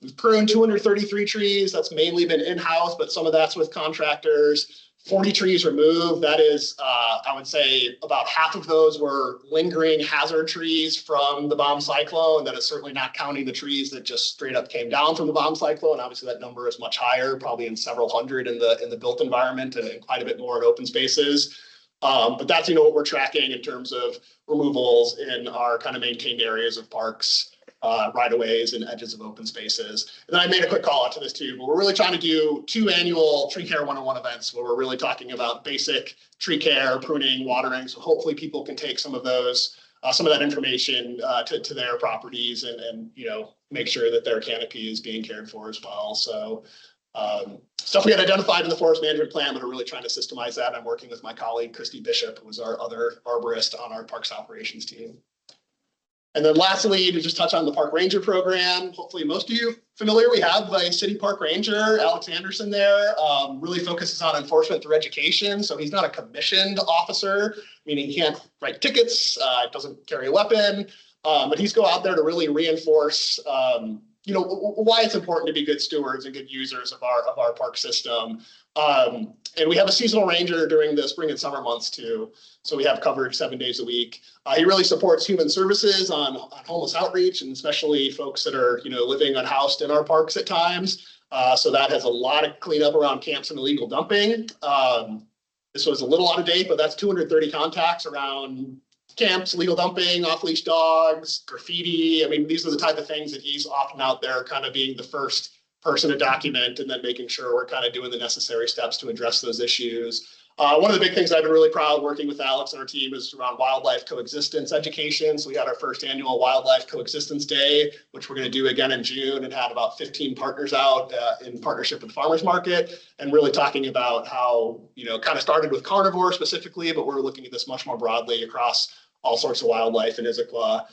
We've pruned 233 trees. That's mainly been in-house, but some of that's with contractors. 40 trees removed. That is, I would say about half of those were lingering hazard trees from the bomb cyclone. That is certainly not counting the trees that just straight up came down from the bomb cyclone. Obviously that number is much higher, probably in several hundred in the built environment and quite a bit more in open spaces. But that's, what we're tracking in terms of removals in our kind of maintained areas of parks. Right of ways and edges of open spaces. And then I made a quick call out to this too, but we're really trying to do 2 annual Tree Care 101 events where we're really talking about basic tree care, pruning, watering. So hopefully people can take some of those, some of that information to their properties and make sure that their canopy is being cared for as well. So stuff we had identified in the forest management plan, but we're really trying to systemize that. I'm working with my colleague, Christy Bishop, who was our other arborist on our parks operations team. And then lastly, to just touch on the park ranger program, hopefully most of you familiar, we have a city park ranger, Alex Anderson there, really focuses on enforcement through education. So he's not a commissioned officer, meaning he can't write tickets, doesn't carry a weapon, but he's go out there to really reinforce, why it's important to be good stewards and good users of our park system. And we have a seasonal ranger during the spring and summer months too. So we have coverage 7 days a week. He really supports human services on homeless outreach, and especially folks that are, living unhoused in our parks at times. So that has a lot of cleanup around camps and illegal dumping. This was a little out of date, but that's 230 contacts around camps, illegal dumping, off-leash dogs, graffiti. I mean, these are the type of things that he's often out there kind of being the first person to document and then making sure we're kind of doing the necessary steps to address those issues. One of the big things I've been really proud working with Alex and our team is around wildlife coexistence education. So we had our first annual wildlife coexistence day, which we're going to do again in June, and had about 15 partners out in partnership with the farmers market, and really talking about how, kind of started with carnivore specifically, but we're looking at this much more broadly across all sorts of wildlife in Issaquah.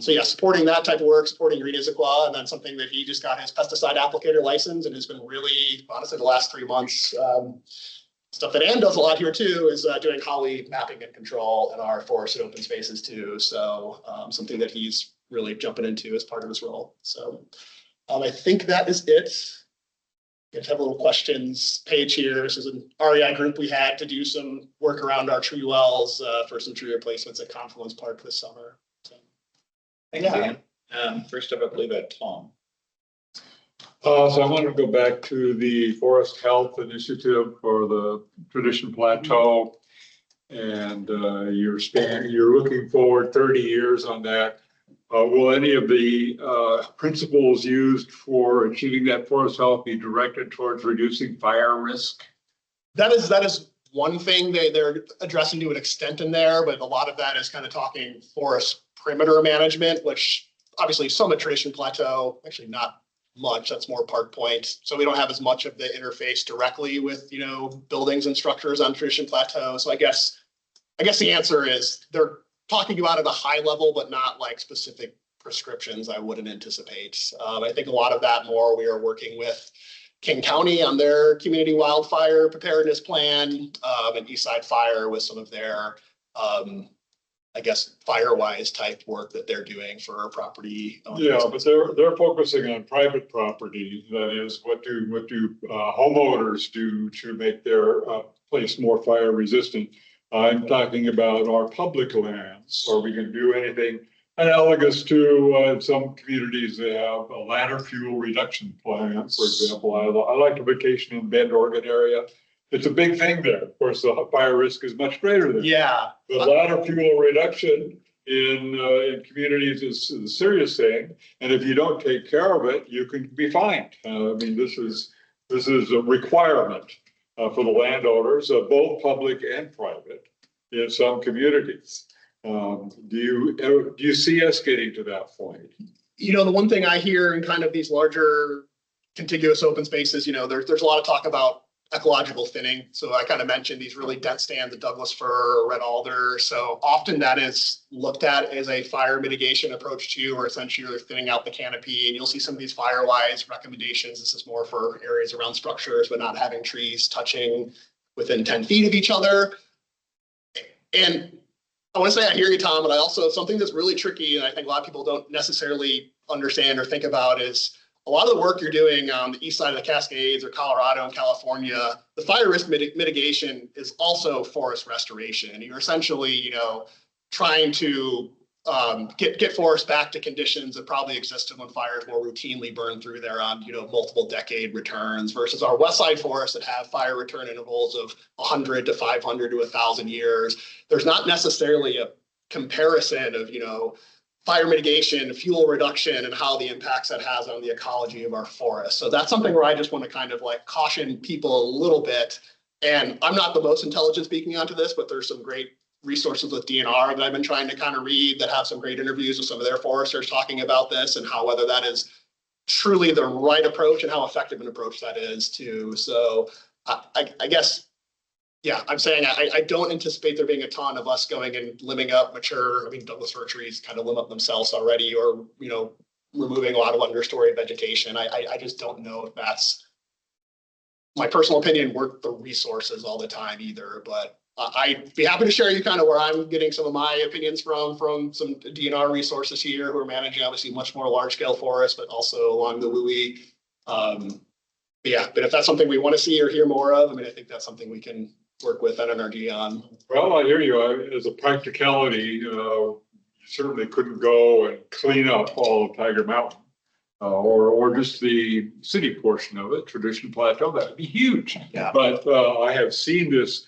So yeah, supporting that type of work, supporting Green Issaquah, and then something that he just got his pesticide applicator license and has been really, honestly, the last 3 months, stuff that Ann does a lot here too is doing holly mapping and control in our forest and open spaces too. So something that he's really jumping into as part of his role. So I think that is it. You have a little questions page here. This is an REI group we had to do some work around our tree wells for some tree replacements at Confluence Park this summer. So, Thank you, Dan. First up, I believe Tom. So I wanted to go back to the Forest Health Initiative for the Tradition Plateau. And you're looking forward 30 years on that. Will any of the principles used for achieving that forest health be directed towards reducing fire risk? That is one thing they're addressing to an extent in there, but a lot of that is kind of talking forest perimeter management, which obviously some at Tradition Plateau, actually not much, that's more Park Point. So we don't have as much of the interface directly with, buildings and structures on Tradition Plateau. So I guess the answer is they're talking about at a high level, but not like specific prescriptions I wouldn't anticipate. I think a lot of that more we are working with King County on their community wildfire preparedness plan, and Eastside Fire with some of their, fire-wise type work that they're doing for our property owners. Yeah, but they're focusing on private property. That is, what do homeowners do to make their place more fire resistant? I'm talking about our public lands. Are we going to do anything analogous to some communities that have a ladder fuel reduction plan? For example, I like to vacation in Bend, Oregon area. It's a big thing there. Of course, the fire risk is much greater there. Yeah. The ladder fuel reduction in communities is a serious thing, and if you don't take care of it, you can be fined. This is a requirement for the landowners, both public and private, in some communities. Do you see us getting to that point? The one thing I hear in kind of these larger contiguous open spaces, there's a lot of talk about ecological thinning. So I kind of mentioned these really dense stands of Douglas fir or red alder. So often that is looked at as a fire mitigation approach too, or essentially you're thinning out the canopy, and you'll see some of these fire-wise recommendations. This is more for areas around structures, but not having trees touching within 10 feet of each other. And I want to say I hear you, Tom, but I also, something that's really tricky, and I think a lot of people don't necessarily understand or think about, is a lot of the work you're doing on the east side of the Cascades or Colorado and California, the fire risk mitigation is also forest restoration. You're essentially, trying to get forests back to conditions that probably existed when fires more routinely burned through there on, multiple decade returns, versus our west side forests that have fire return intervals of 100 to 500 to 1,000 years. There's not necessarily a comparison of, fire mitigation, fuel reduction, and how the impacts that has on the ecology of our forests. So that's something where I just want to kind of like caution people a little bit. And I'm not the most intelligent speaking onto this, but there's some great resources with DNR that I've been trying to kind of read that have some great interviews with some of their foresters talking about this and how whether that is truly the right approach and how effective an approach that is too. So I guess, yeah, I'm saying I don't anticipate there being a ton of us going and limbing up mature, Douglas fir trees kind of limb up themselves already, or, removing a lot of understory vegetation. I just don't know if that's, my personal opinion, worth the resources all the time either, but I'd be happy to share you kind of where I'm getting some of my opinions from some DNR resources here who are managing obviously much more large scale forests, but also along the WUI. But if that's something we want to see or hear more of, I think that's something we can work with NRG on. Well, I hear you. As a practicality, you certainly couldn't go and clean up all of Tiger Mountain, or just the city portion of it, Tradition Plateau. That would be huge. Yeah. But I have seen this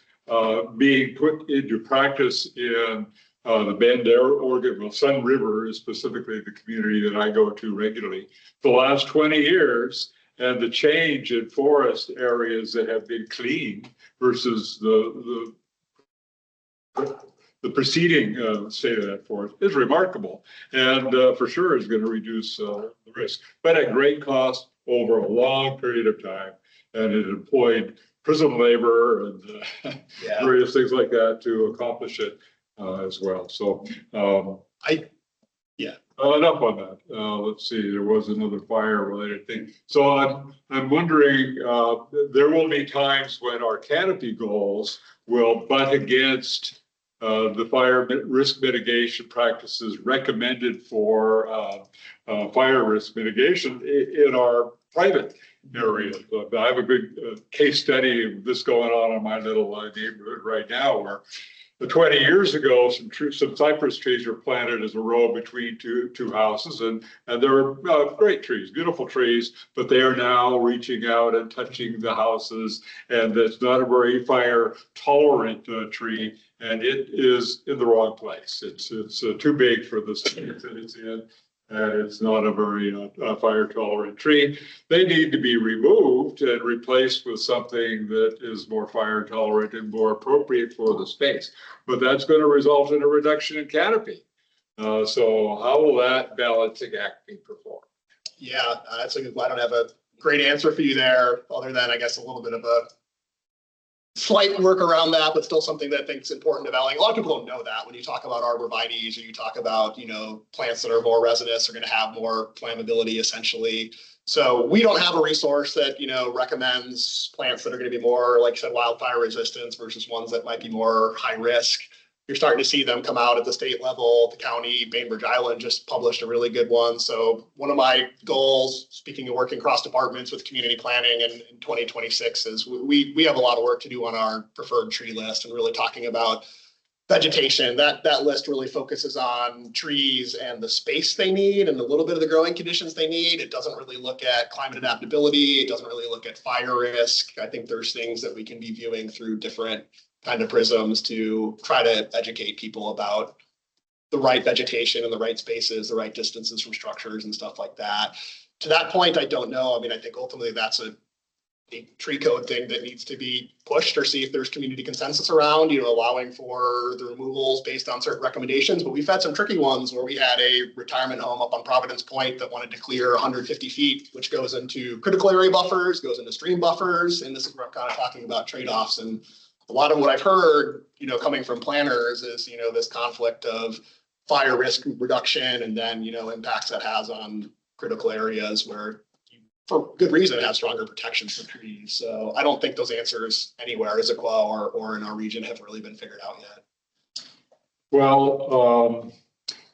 being put into practice in the Bend, Oregon. Sun River is specifically the community that I go to regularly. The last 20 years, and the change in forest areas that have been cleaned versus the preceding state of that forest is remarkable, and for sure is going to reduce the risk, but at great cost over a long period of time. And it employed prison labor and various things like that to accomplish it as well. So enough on that. Let's see, there was another fire related thing. So I'm wondering, there will be times when our canopy goals will butt against the fire risk mitigation practices recommended for fire risk mitigation in our private areas. I have a good case study of this going on in my little neighborhood right now, where But 20 years ago, some cypress trees were planted as a row between two houses, and they were great trees, beautiful trees, but they are now reaching out and touching the houses, and it's not a very fire tolerant tree, and it is in the wrong place. It's too big for the space that it's in, and it's not a very fire tolerant tree. They need to be removed and replaced with something that is more fire tolerant and more appropriate for the space. But that's going to result in a reduction in canopy. So how will that balancing act be performed? Yeah, that's a good, I don't have a great answer for you there, other than I guess a little bit of a slight work around that, but still something that I think is important to value. A lot of people don't know that when you talk about arborvitaes or you talk about, plants that are more resinous are going to have more flammability essentially. So we don't have a resource that, recommends plants that are going to be more, like you said, wildfire resistance versus ones that might be more high risk. You're starting to see them come out at the state level. The county, Bainbridge Island just published a really good one. So one of my goals, speaking of working cross departments with community planning in 2026, is we have a lot of work to do on our preferred tree list and really talking about vegetation. That list really focuses on trees and the space they need and a little bit of the growing conditions they need. It doesn't really look at climate adaptability. It doesn't really look at fire risk. I think there's things that we can be viewing through different kind of prisms to try to educate people about the right vegetation and the right spaces, the right distances from structures and stuff like that. To that point, I don't know. I mean, I think ultimately that's a tree code thing that needs to be pushed, or see if there's community consensus around, allowing for the removals based on certain recommendations. But we've had some tricky ones where we had a retirement home up on Providence Point that wanted to clear 150 feet, which goes into critical area buffers, goes into stream buffers. And this is where I'm kind of talking about trade-offs. And a lot of what I've heard, coming from planners is, this conflict of fire risk reduction and then, impacts that has on critical areas where, for good reason, have stronger protections for trees. So I don't think those answers anywhere, Issaquah or in our region, have really been figured out yet. Well,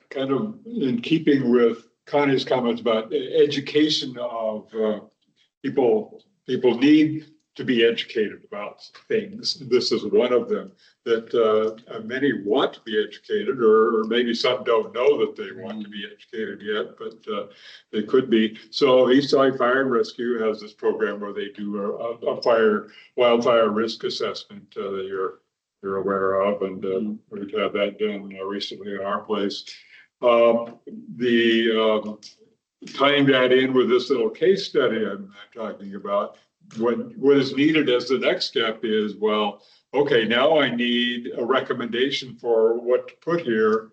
kind of in keeping with Connie's comments about education of people need to be educated about things. This is one of them that many want to be educated, or maybe some don't know that they want to be educated yet, but they could be. So Eastside Fire and Rescue has this program where they do a wildfire risk assessment that you're aware of, and we've had that done recently in our place. Tying that in with this little case study I'm talking about, what is needed as the next step is, well, okay, now I need a recommendation for what to put here.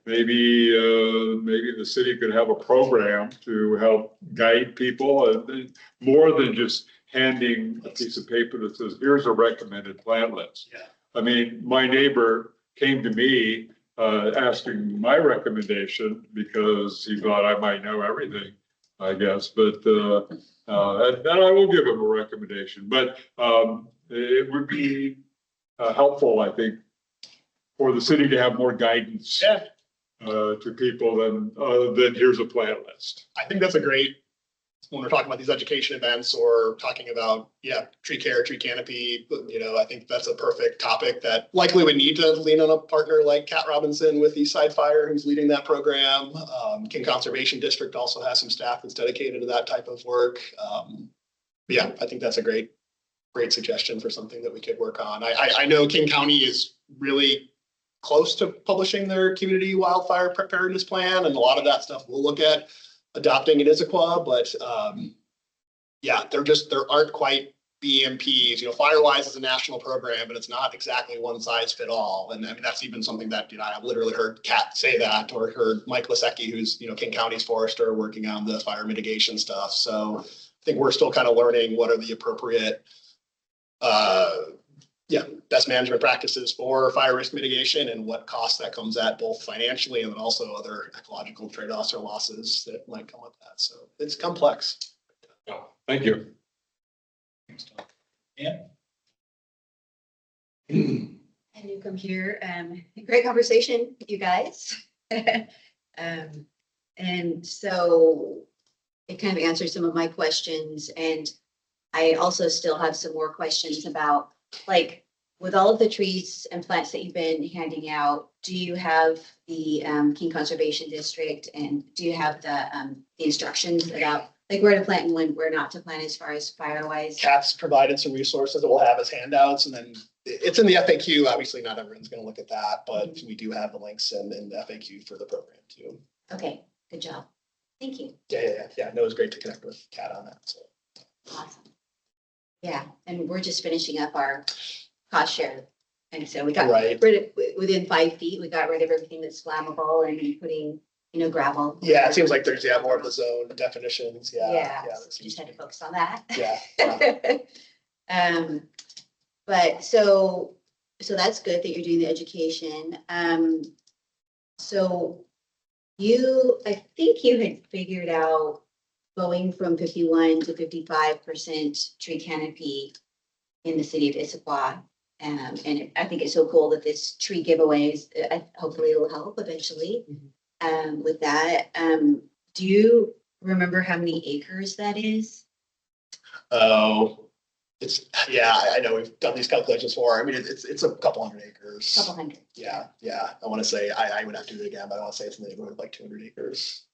Maybe the city could have a program to help guide people, and more than just handing a piece of paper that says, here's a recommended plant list. Yeah. I mean, my neighbor came to me asking my recommendation because he thought I might know everything, I guess, but and I will give him a recommendation, but it would be helpful, I think, for the city to have more guidance to people than here's a plant list. I think that's a great, when we're talking about these education events or talking about, tree care, tree canopy, I think that's a perfect topic that likely would need to lean on a partner like Kat Robinson with Eastside Fire, who's leading that program. King Conservation District also has some staff that's dedicated to that type of work. I think that's a great suggestion for something that we could work on. I know King County is really close to publishing their community wildfire preparedness plan, and a lot of that stuff we'll look at adopting in Issaquah, but there aren't quite BMPs. Firewise is a national program, but it's not exactly one size fit all. And I mean, that's even something that, I've literally heard Kat say that, or heard Mike Issaquah, who's, King County's forester, working on the fire mitigation stuff. So I think we're still kind of learning what are the appropriate best management practices for fire risk mitigation and what costs that comes at, both financially and then also other ecological trade-offs or losses that might come with that. So it's complex. Yeah, thank you. Thanks, Tom. Yeah. And you come here, great conversation, you guys. And so it kind of answered some of my questions, and I also still have some more questions about, like, with all of the trees and plants that you've been handing out, do you have the King Conservation District, and do you have the instructions about like where to plant and where not to plant as far as fire-wise? CAP's provided some resources that we'll have as handouts, and then it's in the FAQ. Obviously, not everyone's gonna look at that, but we do have the links in the FAQ for the program too. Okay, good job. Thank you. Yeah. No, it was great to connect with Kat on that, so. Awesome. Yeah, and we're just finishing up our cost share. And so we got Right. rid of, within 5 feet, we got rid of everything that's flammable and putting, gravel. Yeah, it seems like there's, more of the zone definitions, Yeah, that so seems just to had to be- focus on that. Yeah. But so that's good that you're doing the education. So I think you had figured out going from 51 to 55% tree canopy in the city of Issaquah. And I think it's so cool that this tree giveaways, hopefully it'll help eventually. With that, do you remember how many acres that is? Oh, I know we've done these calculations before. I mean, it's a couple hundred acres. Couple hundred. Yeah. I want to say, I would have to do it again, but I want to say it's in the neighborhood of like 200 acres.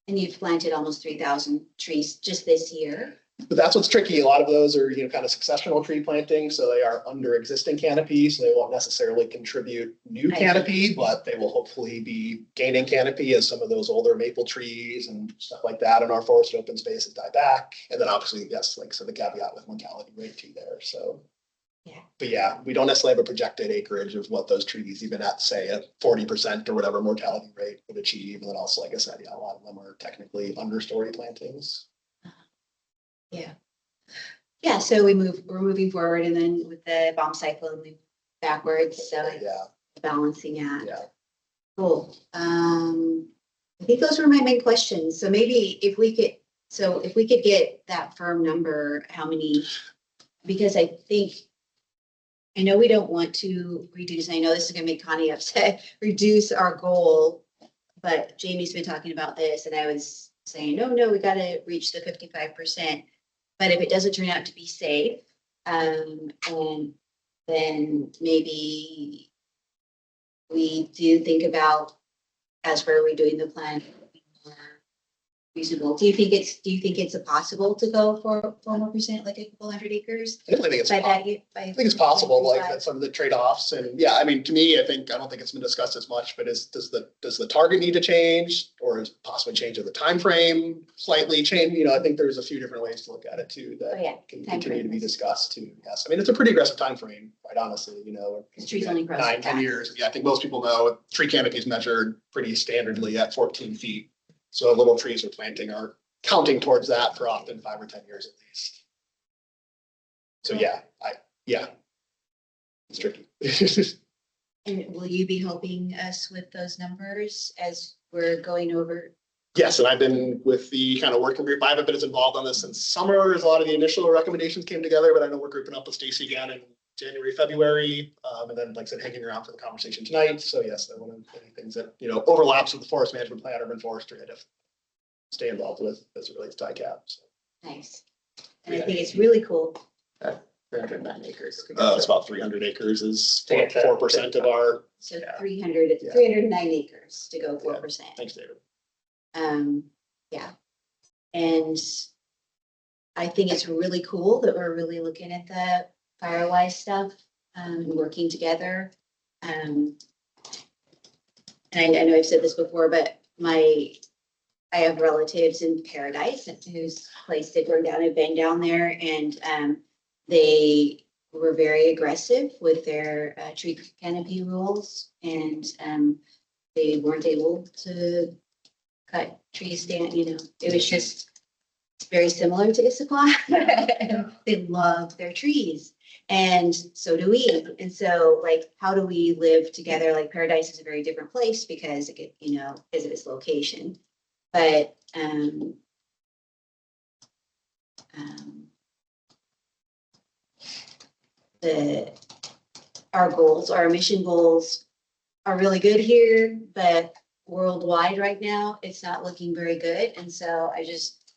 And you've planted almost 3,000 trees just this year. But that's what's tricky. A lot of those are, kind of successional tree planting, so they are under existing canopy, so they won't necessarily contribute new I see. canopy, but they will hopefully be gaining canopy as some of those older maple trees and stuff like that in our forest open spaces die back. And then obviously, yes, like, so the caveat with mortality rate too there, so. Yeah. But yeah, we don't necessarily have a projected acreage of what those trees, even at say a 40% or whatever mortality rate would achieve. And then also, like I said, a lot of them are technically understory plantings. Yeah, so we're moving forward, and then with the bomb cyclone, we backwards, so it's Yeah, balancing act. yeah. Cool. I think those were my main questions. So maybe if we could get that firm number, how many, because I know we don't want to reduce, and I know this is gonna make Connie upset, reduce our goal, but Jamie's been talking about this, and I was saying, no, we gotta reach the 55%. But if it doesn't turn out to be safe, and then maybe we do think about, as we're redoing the plan, more reasonable. Do you think it's possible to go for 4%, like a couple hundred acres? I definitely think it's By possible. that, I think it's possible, like that some of the trade-offs and I mean, to me, I don't think it's been discussed as much, but does the target need to change or is possibly change of the time frame slightly change? I think there's a few different ways to look at it too that can continue to be discussed too. Yes, I mean, it's a pretty aggressive time frame, quite honestly, trees only grow so 9, 10 fast. years. Yeah, I think most people know tree canopy is measured pretty standardly at 14 feet. So little trees we're planting are counting towards that for often 5 or 10 years at least. So it's tricky. And will you be helping us with those numbers as we're going over? Yes, and I've been with the kind of working group. I haven't been as involved on this since summer as a lot of the initial recommendations came together, but I know we're grouping up with Stacy again in January, February, and then like I said, hanging around for the conversation tonight. So yes, one of the things that, overlaps with the forest management plan, urban forestry, I have stay involved with as it relates to ICAP. So. Nice. And I think it's really cool. 309 acres. It's about 300 acres is 4% of our, So Yeah. 309 acres to go 4%. thanks, David. Yeah. And I think it's really cool that we're really looking at the Firewise stuff, working together. And I know I've said this before, but I have relatives in Paradise whose place did burn down. I've been down there, and they were very aggressive with their tree canopy rules, and they weren't able to cut trees down. It was just very similar to Issaquah. They love their trees, and so do we. And so, like, how do we live together? Like, Paradise is a very different place because because of its location. But our mission goals are really good here, but worldwide right now, it's not looking very good. And so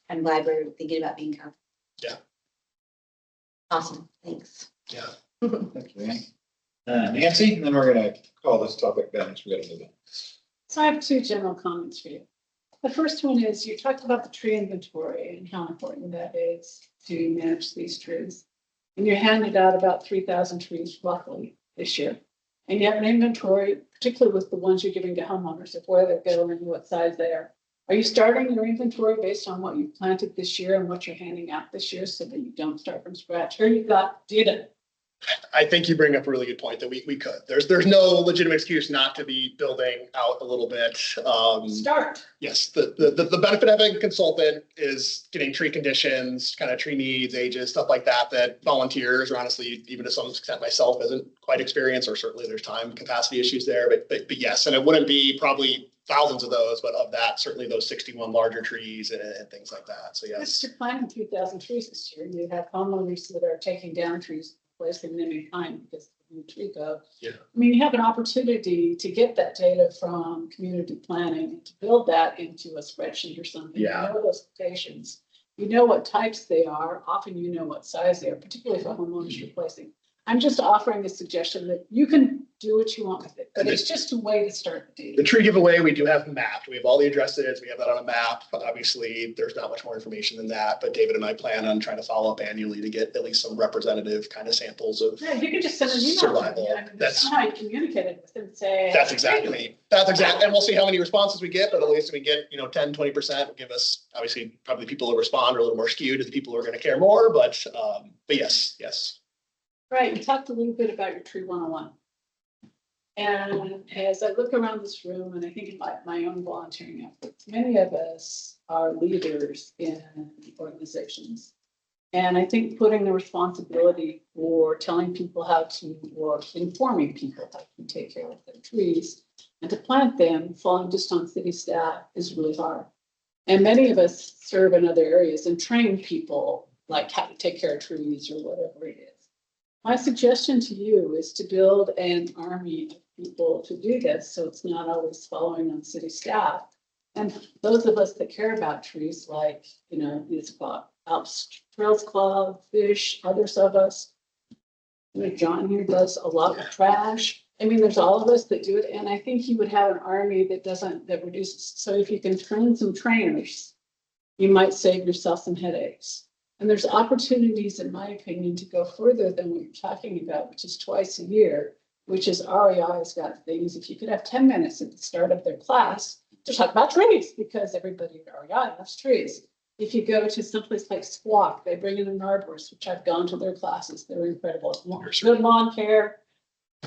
I'm glad we're thinking about being careful. Yeah. Awesome. Thanks. Yeah. Thank you, Ann. Nancy, and then we're gonna call this topic down, so we gotta move on. So I have two general comments for you. The first one is you talked about the tree inventory and how important that is to manage these trees. And you handed out about 3,000 trees roughly this year. And you have an inventory, particularly with the ones you're giving to homeowners, of where they're going and what size they are. Are you starting your inventory based on what you planted this year and what you're handing out this year so that you don't start from scratch? Or you've got data? I think you bring up a really good point that we could. There's no legitimate excuse not to be building out a little bit. Start. Yes, the benefit of having a consultant is getting tree conditions, kind of tree needs, ages, stuff like that, that volunteers, or honestly, even to some extent myself, isn't quite experienced, or certainly there's time capacity issues there, but yes, and it wouldn't be probably thousands of those, but of that, certainly those 61 larger trees and things like that. So yes. You're planting 3,000 trees this year. You have homeowners that are taking down trees, placing them in kind because of the new tree code. Yeah. I mean, you have an opportunity to get that data from community planning and to build that into a spreadsheet or something. Yeah. You know those locations. You know what types they are. Often you know what size they are, particularly for homeowners replacing. I'm just offering a suggestion that you can do what you want with it, but it's just a way to start the The data. tree giveaway, we do have mapped. We have all the addresses. We have that on a map. Obviously, there's not much more information than that, but David and I plan on trying to follow up annually to get at least some representative kind of samples of. Yeah, you can just send an email. Survival. I mean, That's- somehow you communicated with them, and say. That's exactly, and we'll see how many responses we get, but at least if we get, 10, 20%, will give us, obviously, probably the people who respond are a little more skewed to the people who are going to care more, but yes. Right, you talked a little bit about your tree 101. And as I look around this room and I think about my own volunteering efforts, many of us are leaders in organizations. And I think putting the responsibility for telling people how to, or informing people how to take care of their trees and to plant them, falling just on city staff is really hard. And many of us serve in other areas and train people like how to take care of trees or whatever it is. My suggestion to you is to build an army of people to do this, so it's not always following on city staff. And those of us that care about trees, like, the Issaquah Alps Trails Club, Fish, others of us. John here does a lot of trash. I mean, there's all of us that do it, and I think you would have an army that reduces. So if you can train some trainers, you might save yourself some headaches. And there's opportunities, in my opinion, to go further than what you're talking about, which is twice a year, which is REI's got things. If you could have 10 minutes at the start of their class to talk about trees, because everybody at REI loves trees. If you go to someplace like Squawk, they bring in an arborist, which I've gone to their classes. They're incredible. Good lawn care,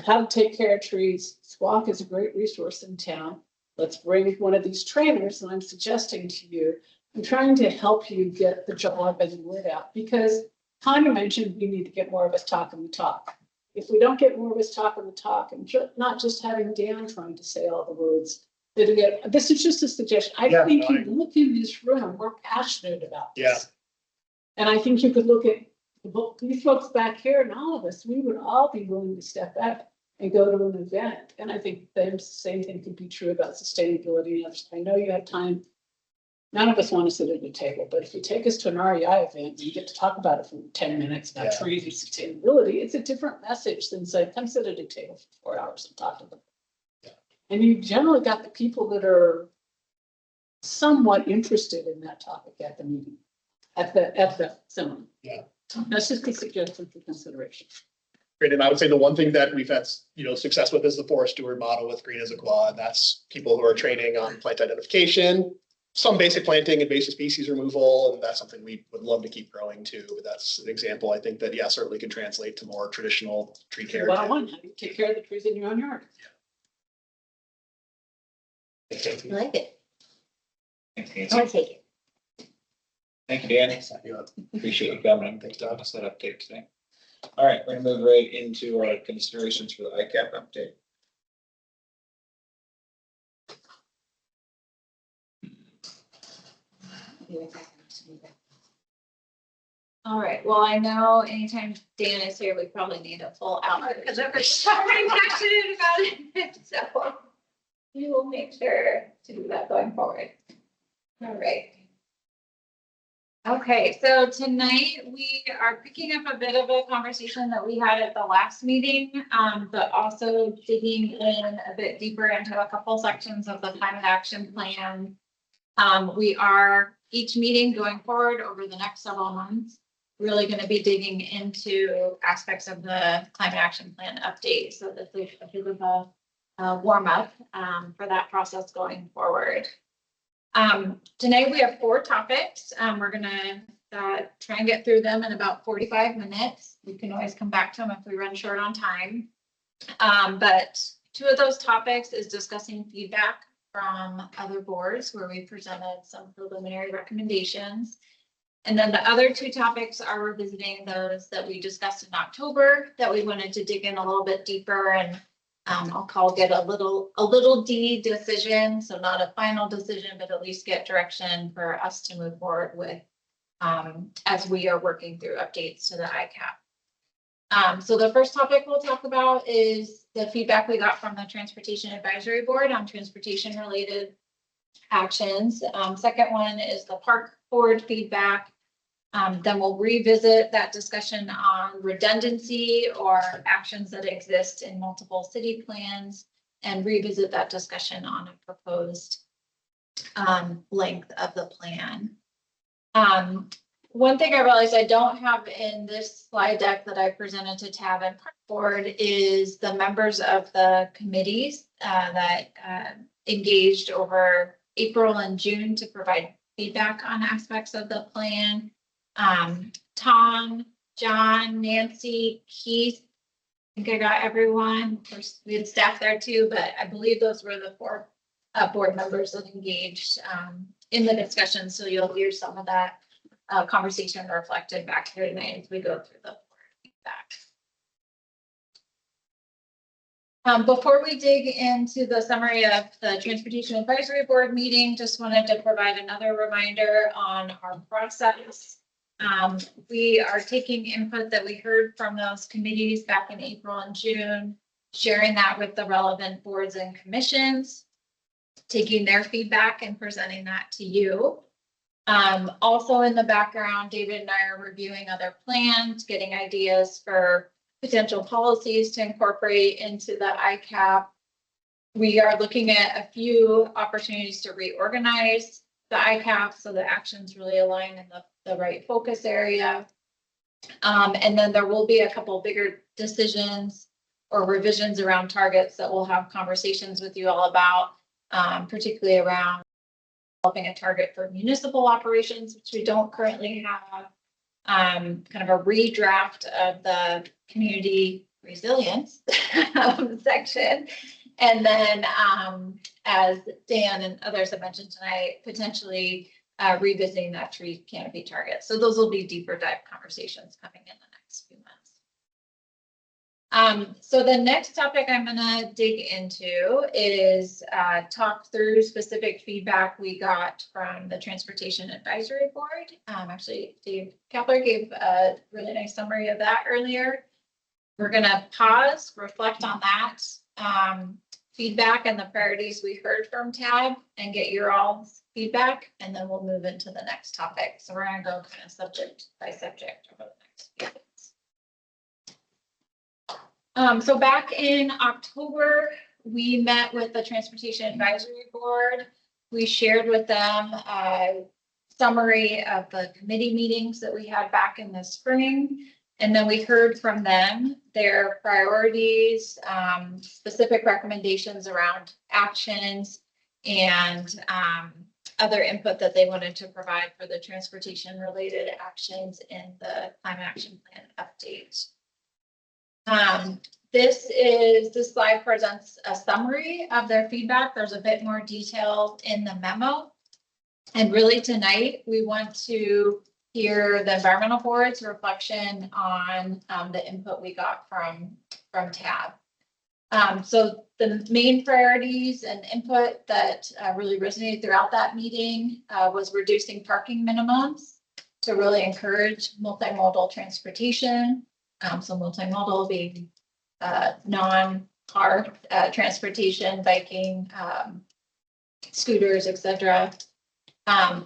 how to take care of trees. Squawk is a great resource in town. Let's bring one of these trainers, and I'm suggesting to you, I'm trying to help you get the job and the word out, because Tanya mentioned we need to get more of us talking the talk. If we don't get more of us talking the talk, and not just having Dan trying to say all the words, this is just a suggestion. I think you look in this room, we're passionate about this. Yeah. And I think you could look at these folks back here and all of us, we would all be willing to step up and go to an event. And I think the same thing could be true about sustainability and others. I know you have time. None of us want to sit at a table, but if you take us to an REI event, you get to talk about it for 10 minutes about trees and sustainability. It's a different message than say, come sit at a table for 4 hours and talk to them. Yeah. And you've generally got the people that are somewhat interested in that topic at the meeting, at the seminar. Yeah. That's just a suggestion for consideration. Great, and I would say the one thing that we've had, success with is the forest steward model with Green Issaquah, and that's people who are training on plant identification, some basic planting, invasive species removal, and that's something we would love to keep growing too. But that's an example I think that, certainly could translate to more traditional tree care. How do you take care of the trees in your own yard? I like it. Thanks, I Nancy. want to take it. Thank you, Dan. Appreciate you coming and thanks for us that update today. All right, we're gonna move right into our considerations for the ICAP update. All right, well, I know anytime Dan is here, we probably need a full hour because everybody's already passionate about it. So we will make sure to do that going forward. All right. Okay, so tonight we are picking up a bit of a conversation that we had at the last meeting, but also digging in a bit deeper into a couple sections of the climate action plan. We are each meeting going forward over the next several months, really going to be digging into aspects of the climate action plan update. So this is a bit of a warm up for that process going forward. Tonight we have 4 topics. We're gonna try and get through them in about 45 minutes. We can always come back to them if we run short on time. But 2 of those topics is discussing feedback from other boards where we presented some preliminary recommendations. And then the other 2 topics are revisiting those that we discussed in October that we wanted to dig in a little bit deeper and I'll call get a little D decision. So not a final decision, but at least get direction for us to move forward with as we are working through updates to the ICAP. So the first topic we'll talk about is the feedback we got from the Transportation Advisory Board on transportation related actions. Second one is the Park Board feedback. Then we'll revisit that discussion on redundancy or actions that exist in multiple city plans and revisit that discussion on a proposed length of the plan. One thing I realized I don't have in this slide deck that I presented to TAB and Park Board is the members of the committees that engaged over April and June to provide feedback on aspects of the plan. Tom, John, Nancy, Keith. I think I got everyone. Of course, we had staff there too, but I believe those were the 4 board members that engaged in the discussion. So you'll hear some of that conversation reflected back here tonight as we go through the board feedback. Before we dig into the summary of the Transportation Advisory Board meeting, just wanted to provide another reminder on our process. We are taking input that we heard from those committees back in April and June, sharing that with the relevant boards and commissions, taking their feedback and presenting that to you. Also in the background, David and I are reviewing other plans, getting ideas for potential policies to incorporate into the ICAP. We are looking at a few opportunities to reorganize the ICAP so the actions really align in the right focus area. And then there will be a couple bigger decisions or revisions around targets that we'll have conversations with you all about, particularly around developing a target for municipal operations, which we don't currently have, kind of a redraft of the community resilience section. And then as Dan and others have mentioned tonight, potentially revisiting that tree canopy target. So those will be deeper dive conversations coming in the next few months. So the next topic I'm going to dig into is talk through specific feedback we got from the Transportation Advisory Board. Actually, Dave Kepler gave a really nice summary of that earlier. We're going to pause, reflect on that feedback and the priorities we heard from TAB and get your all's feedback, and then we'll move into the next topic. So we're going to go kind of subject by subject over the next few minutes. So back in October, we met with the Transportation Advisory Board. We shared with them a summary of the committee meetings that we had back in the spring. And then we heard from them their priorities, specific recommendations around actions, and other input that they wanted to provide for the transportation related actions in the climate action plan update. This slide presents a summary of their feedback. There's a bit more detail in the memo. And really tonight, we want to hear the environmental board's reflection on the input we got from TAB. So the main priorities and input that really resonated throughout that meeting was reducing parking minimums to really encourage multimodal transportation. So multimodal being non-car transportation, biking, scooters, etc.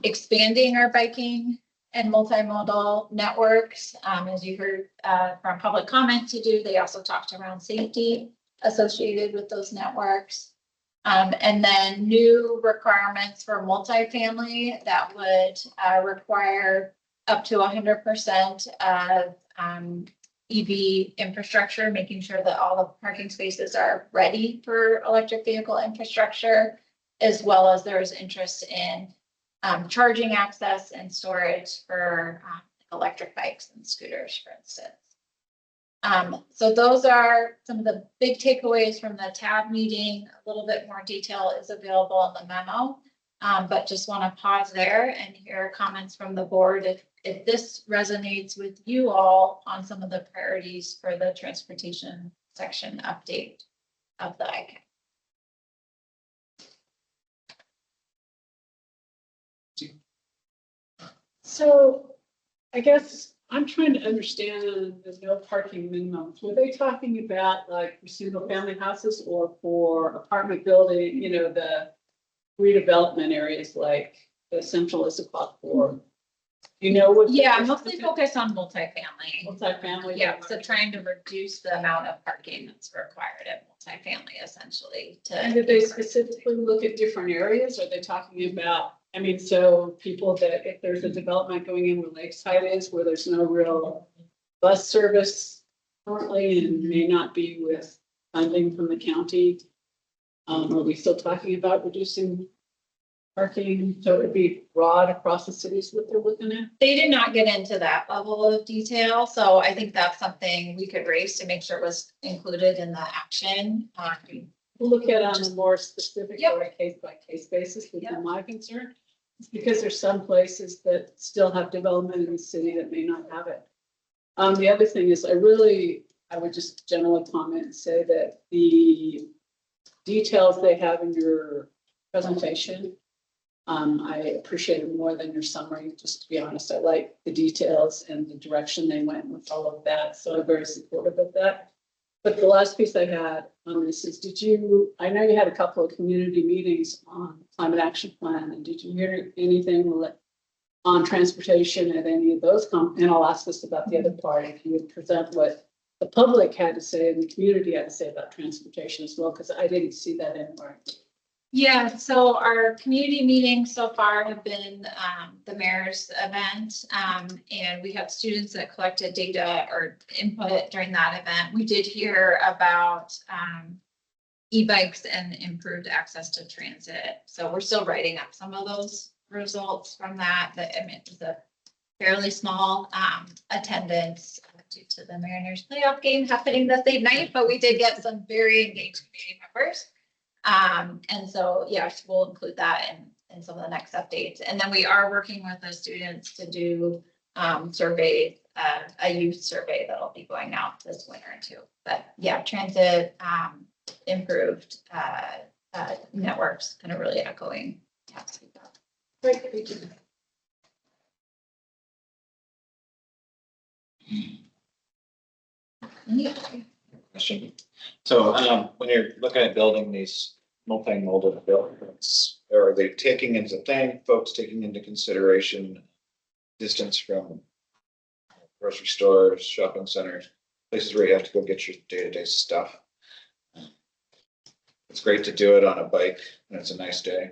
Expanding our biking and multimodal networks. As you heard from public comment to do, they also talked around safety associated with those networks. And then new requirements for multifamily that would require up to 100% of EV infrastructure, making sure that all the parking spaces are ready for electric vehicle infrastructure, as well as there is interest in charging access and storage for electric bikes and scooters, for instance. So those are some of the big takeaways from the TAB meeting. A little bit more detail is available in the memo, but just want to pause there and hear comments from the board if this resonates with you all on some of the priorities for the transportation section update of the ICAP. So I guess I'm trying to understand the no parking minimums. Were they talking about like for single family houses or for apartment building, you know, the redevelopment areas like the central Issaquah or, you know, what? Yeah, mostly focused on multifamily. Multifamily. Yeah, so trying to reduce the amount of parking that's required at multifamily essentially to. And did they specifically look at different areas? Are they talking about, I mean, so people that if there's a development going in where Lakeside is, where there's no real bus service currently and may not be with funding from the county, are we still talking about reducing parking? So it would be broad across the cities that they're looking at? They did not get into that level of detail, so I think that's something we could raise to make sure it was included in the action. We'll look at on a more specific Yep. or a case by case basis would be Yep. my concern. It's because there's some places that still have development in the city that may not have it. The other thing is I would just generally comment and say that the details they have in your presentation, I appreciate it more than your summary, just to be honest. I like the details and the direction they went with all of that, so I'm very supportive of that. But the last piece I had on this is, I know you had a couple of community meetings on climate action plan, and did you hear anything on transportation at any of those? And I'll ask this about the other part, if you would present what the public had to say and the community had to say about transportation as well, because I didn't see that anywhere. Yeah, so our community meetings so far have been the mayor's event, and we had students that collected data or input during that event. We did hear about e-bikes and improved access to transit. So we're still writing up some of those results from that. I mean, it was a fairly small attendance due to the Mariners playoff game happening the same night, but we did get some very engaged community members. And so, yes, we'll include that in some of the next updates. And then we are working with the students to do surveys, a youth survey that'll be going out this winter too. But yeah, transit, improved networks, kind of really echoing. Great, thank you. Question. So when you're looking at building these multimodal buildings, are they taking into folks taking into consideration distance from grocery stores, shopping centers, places where you have to go get your day-to-day stuff? It's great to do it on a bike when it's a nice day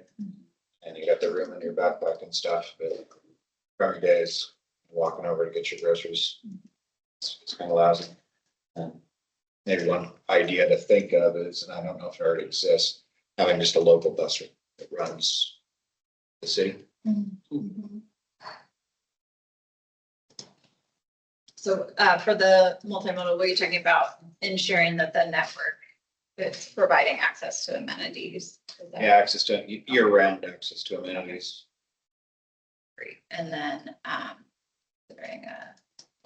and you got the room in your backpack and stuff, but crummy days, walking over to get your groceries, it's kind of lousy. Maybe one idea to think of is, and I don't know if it already exists, having just a local bus route that runs the city. Mm-hmm. So for the multimodal, what are you talking about? Ensuring that the network is providing access to amenities. Yeah, access to year-round access to amenities. Great. And then considering a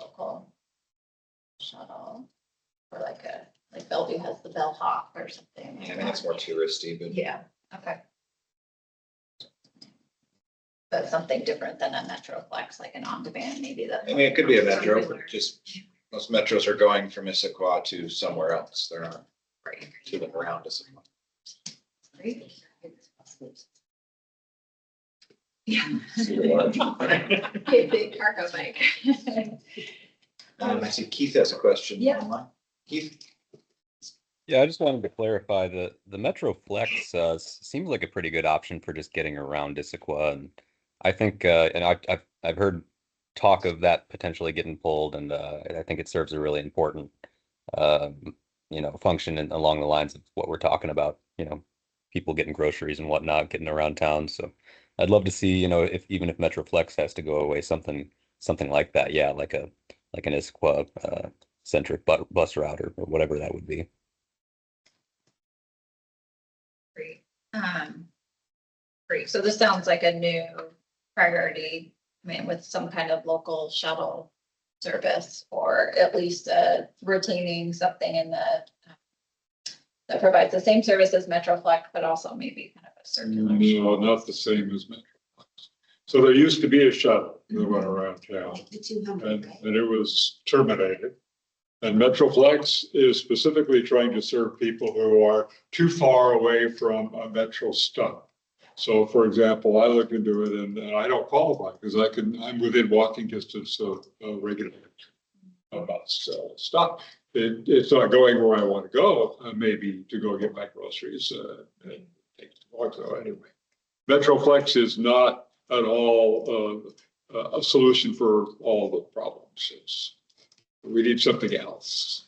local shuttle or like Bellevue has the bellhop or something. Yeah, I mean, it's more touristy, but Yeah, okay. But something different than a Metroplex, like an on-demand, maybe that. I mean, it could be a metro, but just most metros are going from Issaquah to somewhere else. They're not Right. to them around Issaquah. Great. Yeah. Big cargo bike. I see Keith has a question. Yeah. online. Keith? Yeah, I just wanted to clarify the Metro Flex seems like a pretty good option for just getting around Issaquah, and I think and I've heard talk of that potentially getting pulled, and I think it serves a really important function along the lines of what we're talking about, people getting groceries and whatnot, getting around town. So I'd love to see, if even if Metro Flex has to go away, something like that, yeah, like an Issaquah centric bus route or whatever that would be. Great. Great. So this sounds like a new priority, I mean, with some kind of local shuttle service, or at least retaining something in the that provides the same service as Metroflex, but also maybe kind of a circular. No, not the same as Metroplex. So there used to be a shuttle that went around town, Like the 200, and, right? and it was terminated. And Metroflex is specifically trying to serve people who are too far away from a metro stop. So for example, I looked into it and I don't qualify because I'm within walking distance of a regular bus stop. It's not going where I want to go, maybe to go get my groceries, and take the walk. So anyway, Metroflex is not at all a solution for all the problems. We need something else.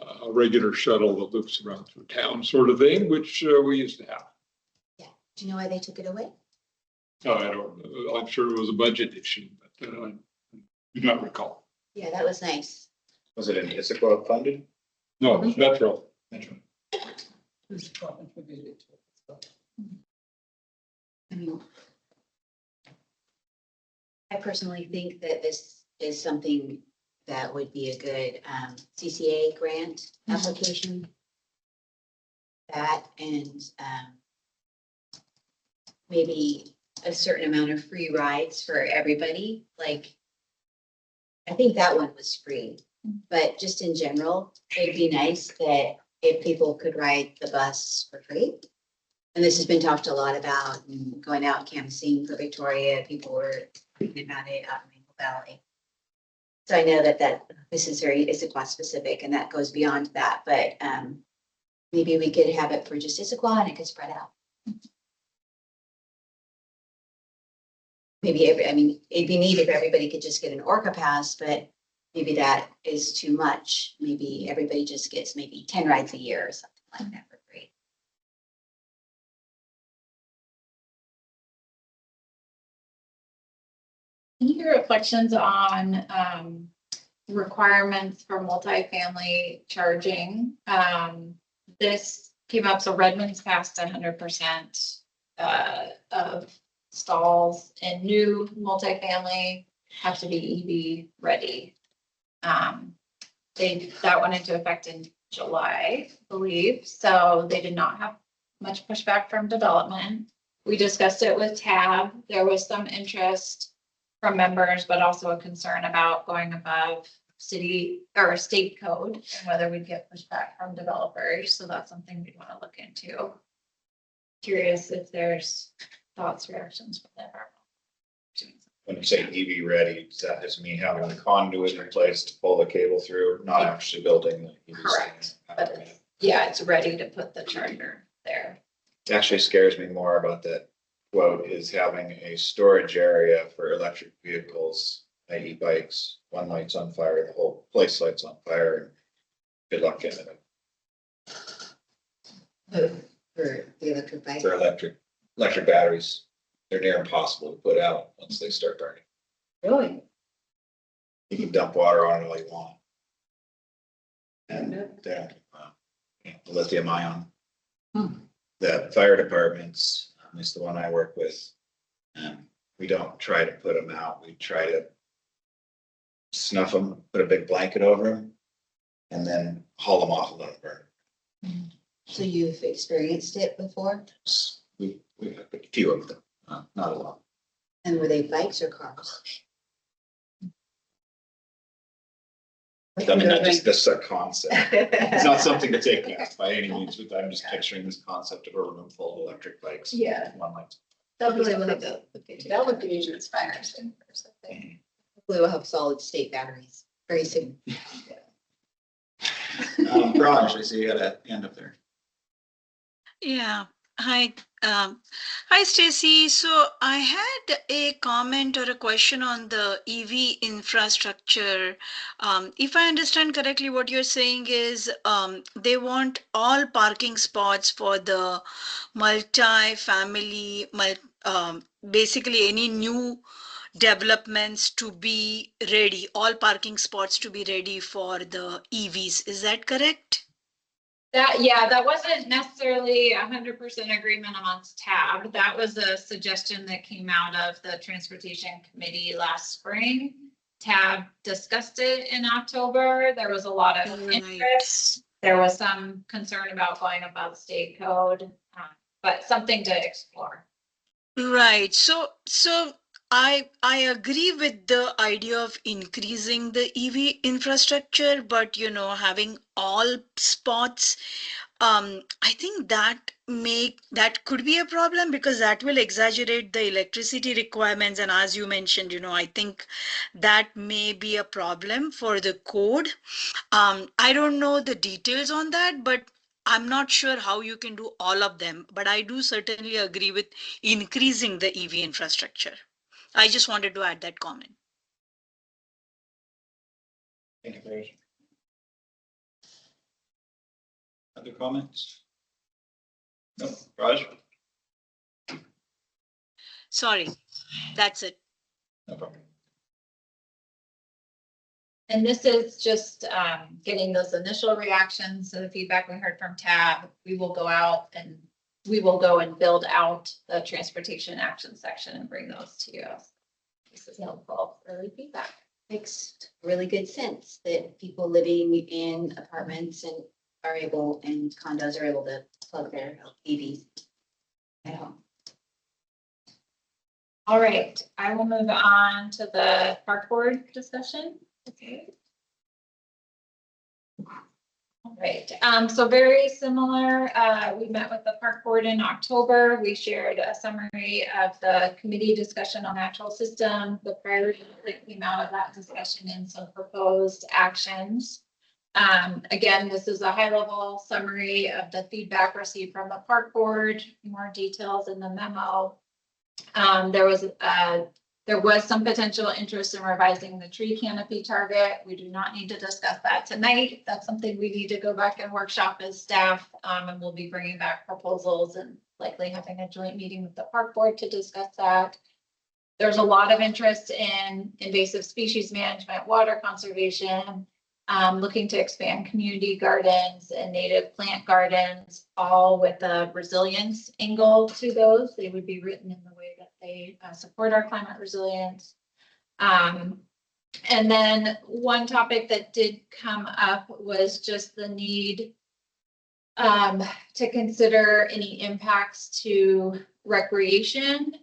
A regular shuttle that loops around through town sort of thing, which we used to have. Yeah. Do you know why they took it away? I don't know. I'm sure it was a budget issue, but I do not recall. Yeah, that was nice. Was it an Issaquah funded? No, it's Metro. Metro. I mean, I personally think that this is something that would be a good CCA grant application. That and maybe a certain amount of free rides for everybody. Like, I think that one was free, but just in general, it'd be nice that if people could ride the bus for free. And this has been talked a lot about, and going out canvassing for Victoria, people were thinking about it out in Maple Valley. So I know that this is very Issaquah specific, and that goes beyond that, but maybe we could have it for just Issaquah and it could spread out. Maybe it'd be neat if everybody could just get an Orca pass, but maybe that is too much. Maybe everybody just gets maybe 10 rides a year or something like that for free. Any reflections on requirements for multifamily charging? This came up, so Redmond's passed 100% of stalls in new multifamily have to be EV ready. That went into effect in July, I believe, so they did not have much pushback from development. We discussed it with TAB. There was some interest from members, but also a concern about going above city or state code and whether we'd get pushback from developers. So that's something we'd want to look into. Curious if there's thoughts, reactions from them. When you say EV ready, does that just mean having the conduit in place to pull the cable through, not actually building the EV Correct. stand? But it's ready to put the charger there. It actually scares me more about that quote is having a storage area for electric vehicles, i.e. bikes. One light's on fire, the whole place lights on fire, and good luck getting it For the electric bike. for electric batteries. They're near impossible to put out once they start burning. Really? You can dump water on it all you want. And they're lithium ion. The fire departments, at least the one I work with, we don't try to put them out. We try to snuff them, put a big blanket over them, and then haul them off and let them burn. So you've experienced it before? We have a few of them, not a lot. And were they bikes or cars? I mean, this concept. It's not something to take by any means, but I'm just picturing this concept of a room full of electric bikes. Yeah. One light. Hopefully we'll have the. That would be It's fire extinguishers or something. Hopefully we'll have solid state batteries very soon. Raj, I see you got a hand up there. Yeah, hi. Hi, Stacy. So I had a comment or a question on the EV infrastructure. If I understand correctly, what you're saying is they want all parking spots for the multi-family, basically any new developments to be ready, all parking spots to be ready for the EVs. Is that correct? That wasn't necessarily 100% agreement amongst TAB. That was a suggestion that came out of the Transportation Committee last spring. TAB discussed it in October. There was a lot of Right. interest. There was some concern about going above state code, but something to explore. Right. So I agree with the idea of increasing the EV infrastructure, but having all spots, I think that could be a problem because that will exaggerate the electricity requirements. And as you mentioned, I think that may be a problem for the code. I don't know the details on that, but I'm not sure how you can do all of them, but I do certainly agree with increasing the EV infrastructure. I just wanted to add that comment. Thank you, Raj. Other comments? No, Raj? Sorry, that's it. No problem. And this is just getting those initial reactions to the feedback we heard from TAB. We will go out and build out the transportation action section and bring those to you. This is helpful early feedback. Makes really good sense that people living in apartments and condos are able to plug their EVs at home. All right, I will move on to the park board discussion. Okay. All right, so very similar. We met with the park board in October. We shared a summary of the committee discussion on natural system, the priorities that came out of that discussion, and some proposed actions. Again, this is a high-level summary of the feedback received from the park board. More details in the memo. There was some potential interest in revising the tree canopy target. We do not need to discuss that tonight. That's something we need to go back and workshop as staff, and we'll be bringing back proposals and likely having a joint meeting with the park board to discuss that. There's a lot of interest in invasive species management, water conservation, looking to expand community gardens and native plant gardens, all with a resilience angle to those. They would be written in the way that they support our climate resilience. And then one topic that did come up was just the need to consider any impacts to recreation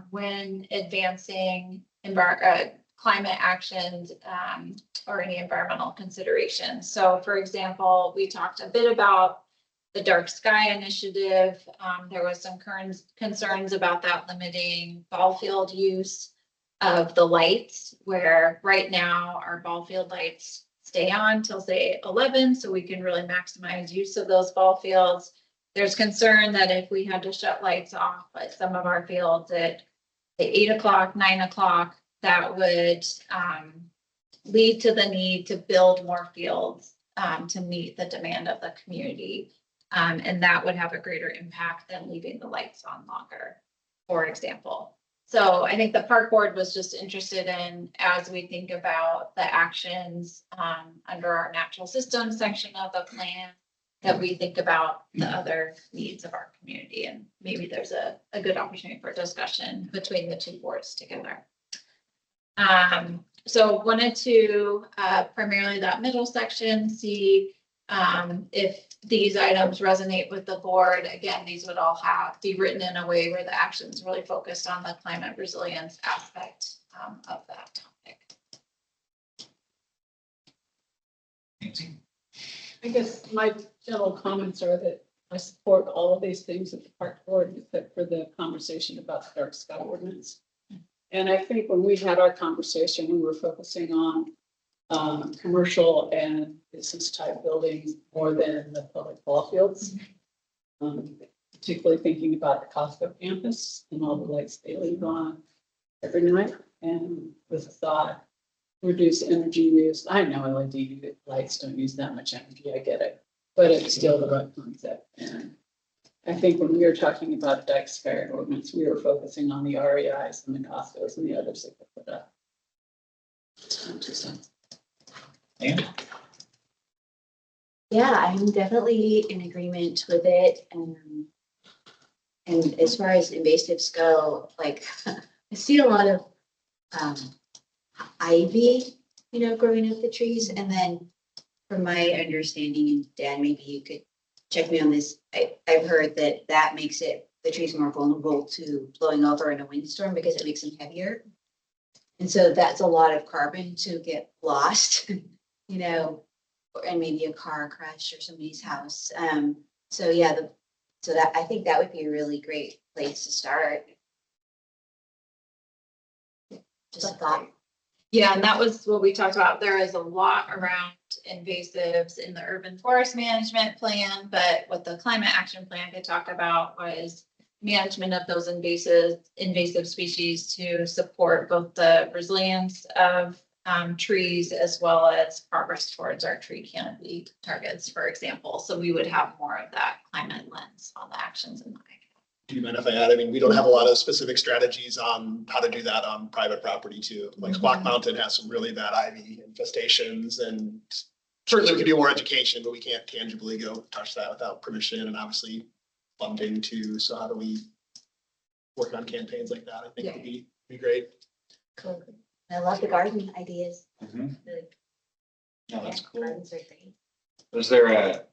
when advancing climate actions or any environmental considerations. So for example, we talked a bit about the dark sky initiative. There was some concerns about that limiting ball field use of the lights, where right now our ball field lights stay on till say 11, so we can really maximize use of those ball fields. There's concern that if we had to shut lights off at some of our fields at 8 o'clock, 9 o'clock, that would lead to the need to build more fields to meet the demand of the community. And that would have a greater impact than leaving the lights on longer, for example. So I think the park board was just interested in, as we think about the actions under our natural systems section of the plan, that we think about the other needs of our community. And maybe there's a good opportunity for discussion between the two boards together. So wanted to primarily that middle section, see if these items resonate with the board. Again, these would all be written in a way where the actions really focused on the climate resilience aspect of that topic. I guess my general comments are that I support all of these things at the park board, except for the conversation about the dark sky ordinance. And I think when we had our conversation, we were focusing on commercial and business type buildings more than the public ball fields. Particularly thinking about the Costco campus and all the lights they leave on every night, and with the thought, reduce energy use. I know LED lights don't use that much energy, I get it, but it's still the right concept. And I think when we were talking about dark sky ordinance, we were focusing on the REIs and the Costco's and the others that could put up. And Yeah, I'm definitely in agreement with it. And as far as invasives go, like I see a lot of ivy, growing up the trees. And then from my understanding, and Dan, maybe you could check me on this. I've heard that makes the trees more vulnerable to blowing over in a windstorm because it makes them heavier. And so that's a lot of carbon to get lost, and maybe a car crash or somebody's house. So yeah, I think that would be a really great place to start. Just a thought. Yeah, and that was what we talked about. There is a lot around invasives in the urban forest management plan, but what the climate action plan they talked about was management of those invasive species to support both the resilience of trees as well as progress towards our tree canopy targets, for example. So we would have more of that climate lens on the actions in the ICAP. Do you mind if I add? I mean, we don't have a lot of specific strategies on how to do that on private property too. Like Squaw Mountain has some really bad ivy infestations, and certainly we could do more education, but we can't tangibly go touch that without permission and obviously funding too. So how do we work on campaigns like that? I think would be great. Cool. I love the garden ideas. Mhm. No, that's cool. Gardens are great. Was there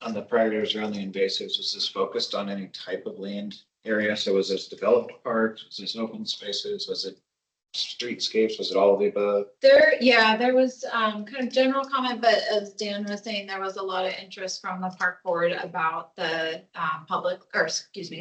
on the priorities around the invasives, was this focused on any type of land area? So was this developed parks? Was this open spaces? Was it streetscapes? Was it all of the above? There was kind of general comment, but as Dan was saying, there was a lot of interest from the park board about the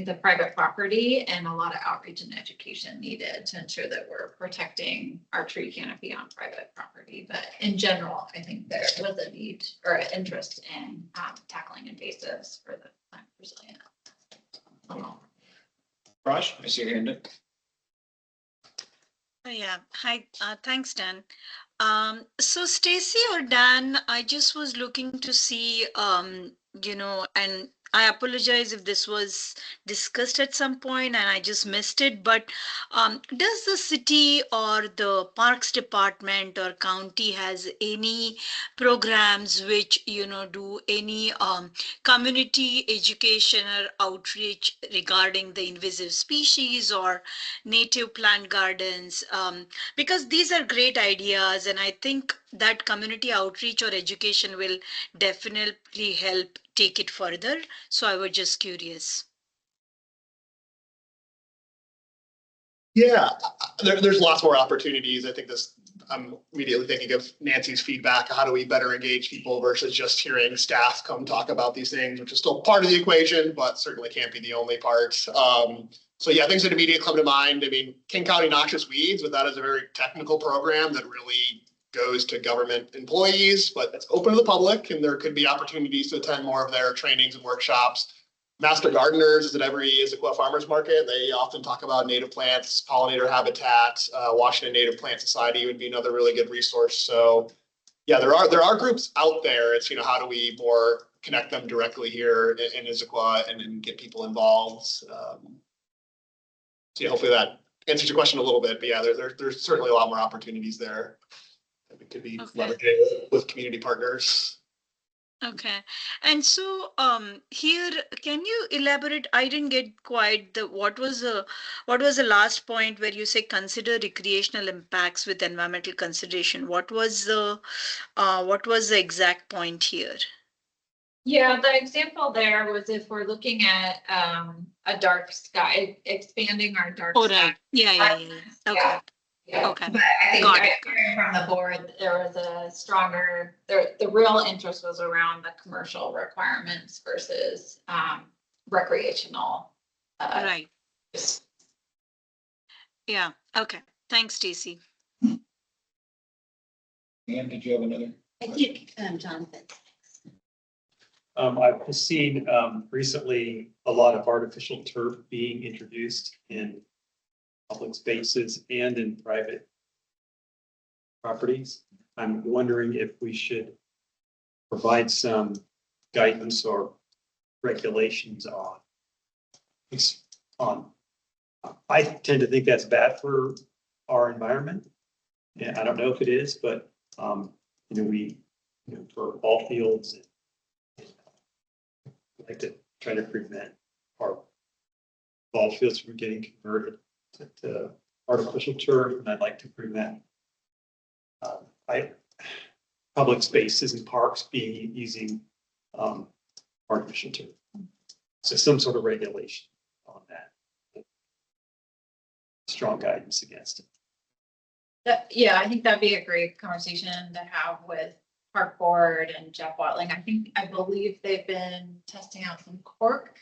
the private property, and a lot of outreach and education needed to ensure that we're protecting our tree canopy on private property. But in general, I think there was a need or an interest in tackling invasives for the climate resilient. Raj, I see your hand up. Yeah, hi, thanks, Dan. So Stacy or Dan, I just was looking to see, and I apologize if this was discussed at some point and I just missed it, but does the city or the parks department or county has any programs which, do any community education or outreach regarding the invasive species or native plant gardens? Because these are great ideas, and I think that community outreach or education will definitely help take it further. So I was just curious. Yeah, there's lots more opportunities. I think I'm immediately thinking of Nancy's feedback. How do we better engage people versus just hearing staff come talk about these things, which is still part of the equation, but certainly can't be the only part. So yeah, things that immediately come to mind. I mean, King County Noxious Weeds, but that is a very technical program that really goes to government employees, but it's open to the public, and there could be opportunities to attend more of their trainings and workshops. Master gardeners is at every Issaquah farmers market. They often talk about native plants, pollinator habitat. Washington Native Plant Society would be another really good resource. So yeah, there are groups out there. It's, how do we more connect them directly here in Issaquah and get people involved? So yeah, hopefully that answers your question a little bit, but yeah, there's certainly a lot more opportunities there that we could be leveraging with community partners. Okay. And so here, can you elaborate? I didn't get quite what was the last point where you say consider recreational impacts with environmental consideration? What was the exact point here? Yeah, the example there was if we're looking at a dark sky, expanding our dark sky. Yeah. Okay. Yeah, Okay. but I think Got I it. hearing from the board, there was a stronger, the real interest was around the commercial requirements versus recreational. Right. Yeah. Okay. Thanks, Stacy. Ann, did you have another? I think, Jonathan. I've just seen recently a lot of artificial turf being introduced in public spaces and in private properties. I'm wondering if we should provide some guidance or regulations on. I tend to think that's bad for our environment. And I don't know if it is, but for ball fields, I like to try to prevent our ball fields from getting converted to artificial turf, and I'd like to prevent public spaces and parks using artificial turf. So some sort of regulation on that. Strong guidance against it. Yeah, I think that'd be a great conversation to have with Park Board and Jeff Watling. I believe they've been testing out some cork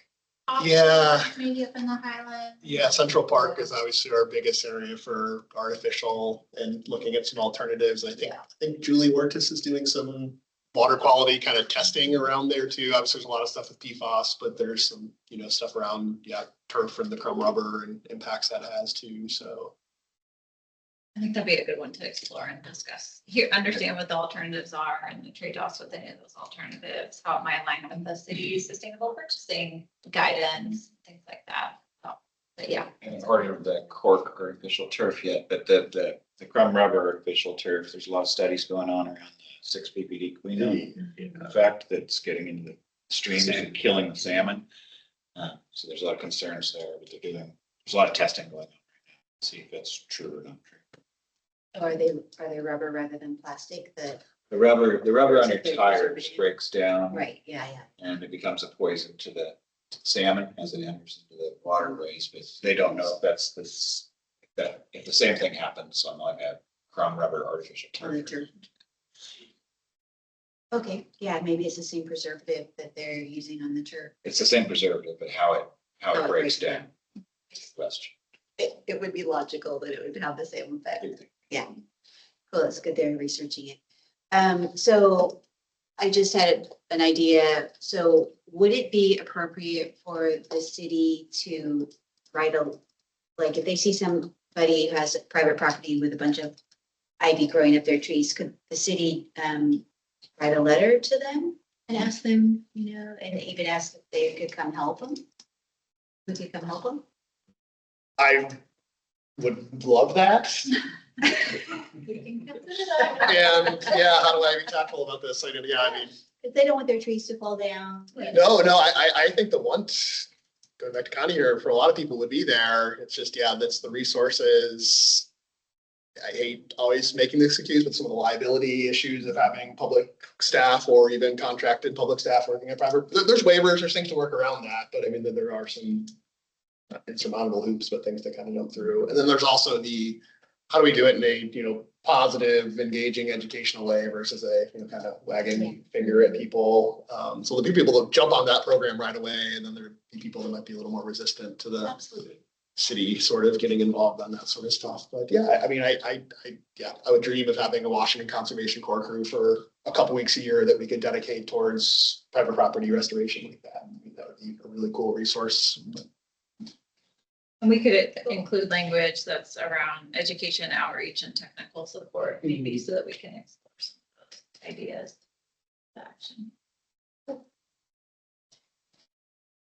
options, Yeah. maybe up in the Highlands. Yeah, Central Park is obviously our biggest area for artificial and looking at some alternatives. I think Julie Wertis is doing some water quality kind of testing around there too. Obviously, there's a lot of stuff with PFAS, but there's some, stuff around, turf and the chrome rubber and impacts that has too. So. I think that'd be a good one to explore and discuss. Here, understand what the alternatives are and the trade-offs with any of those alternatives, how it might align with the city's sustainable purchasing guidance, things like that. So, but yeah. I haven't ordered the cork artificial turf yet, but the crumb rubber artificial turf, there's a lot of studies going on around the 6 ppd quinone effect that's getting into the streams and killing the salmon. So there's a lot of concerns there, but there's a lot of testing going on right now to see if that's true or not true. Are they rubber rather than plastic? The rubber on your Is it tires preservative? breaks down. Right, yeah. And it becomes a poison to the salmon as it enters into the waterways, but they don't know if that's if the same thing happens on like a crumb rubber artificial On the turf. turf. Okay, yeah, maybe it's the same preservative that they're using on the turf. It's the same preservative, but how it breaks down. Question. It would be logical that it would have the same effect. Yeah. Cool, it's good they're researching it. So I just had an idea. So would it be appropriate for the city to write like if they see somebody who has a private property with a bunch of ivy growing up their trees, could the city write a letter to them and ask them, and even ask if they could come help them? Who could come help them? I would love that. And how do I be tactful about this? I mean. Because they don't want their trees to fall down. No, I think the want, going back to Connie here, for a lot of people would be there. It's just, that's the resources. I hate always making this excuse, but some of the liability issues of having public staff or even contracted public staff working at private, there's waivers, there's things to work around that, but I mean, there are some insurmountable hoops, but things to kind of jump through. And then there's also how do we do it in a, positive, engaging, educational way versus a, kind of wagging finger at people. So there'll be people that jump on that program right away. And then there'll be people that might be a little more resistant to the city sort of getting involved on that sort of stuff. But I mean, I would dream of having a Washington Conservation Corps crew for a couple weeks a year that we could dedicate towards private property restoration like that. I mean, that would be a really cool resource. And we could include language that's around education, outreach, and technical support, maybe, so that we can explore some of those ideas. Action.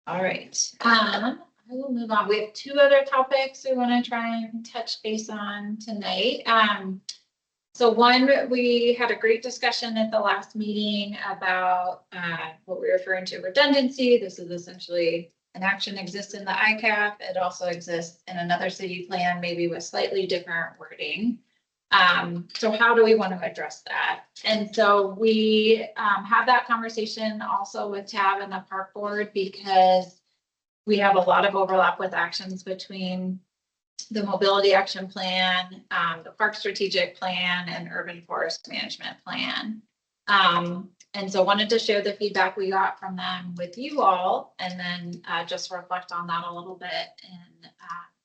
All right, I will move on. We have 2 other topics we want to try and touch base on tonight. So one, we had a great discussion at the last meeting about what we're referring to redundancy. This is essentially an action exists in the ICAP. It also exists in another city plan, maybe with slightly different wording. So how do we want to address that? And so we have that conversation also with Tab and the Park Board, because we have a lot of overlap with actions between the mobility action plan, the park strategic plan, and urban forest management plan. And so wanted to share the feedback we got from them with you all, and then just reflect on that a little bit, and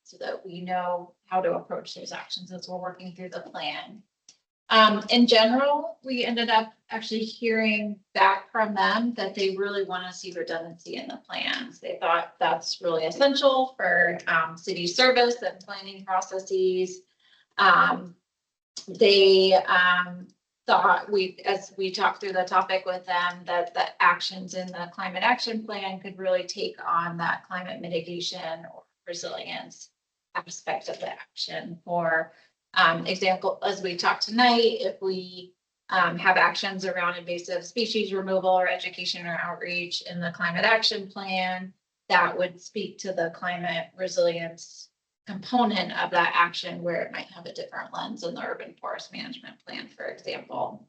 so that we know how to approach those actions as we're working through the plan. In general, we ended up actually hearing back from them that they really want to see redundancy in the plans. They thought that's really essential for city service and planning processes. They thought as we talked through the topic with them, that the actions in the climate action plan could really take on that climate mitigation or resilience aspect of the action. For example, as we talked tonight, if we have actions around invasive species removal or education or outreach in the climate action plan, that would speak to the climate resilience component of that action, where it might have a different lens in the urban forest management plan, for example.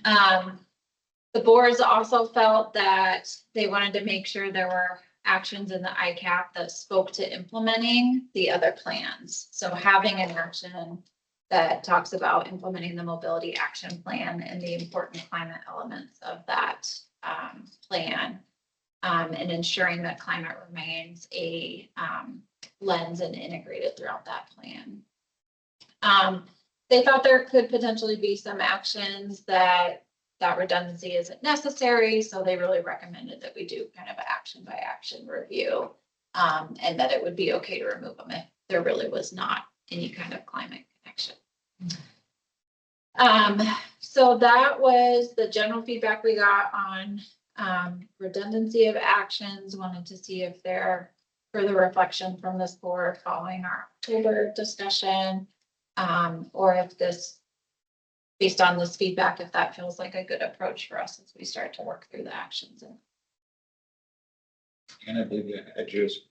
The boards also felt that they wanted to make sure there were actions in the ICAP that spoke to implementing the other plans. So having an action that talks about implementing the mobility action plan and the important climate elements of that plan, and ensuring that climate remains a lens and integrated throughout that plan. They thought there could potentially be some actions that redundancy isn't necessary, so they really recommended that we do kind of an action by action review, and that it would be okay to remove them if there really was not any kind of climate connection. So that was the general feedback we got on redundancy of actions. Wanted to see if there further reflection from this board following our October discussion, or if this, based on this feedback, if that feels like a good approach for us as we start to work through the actions. And I believe that Joe's.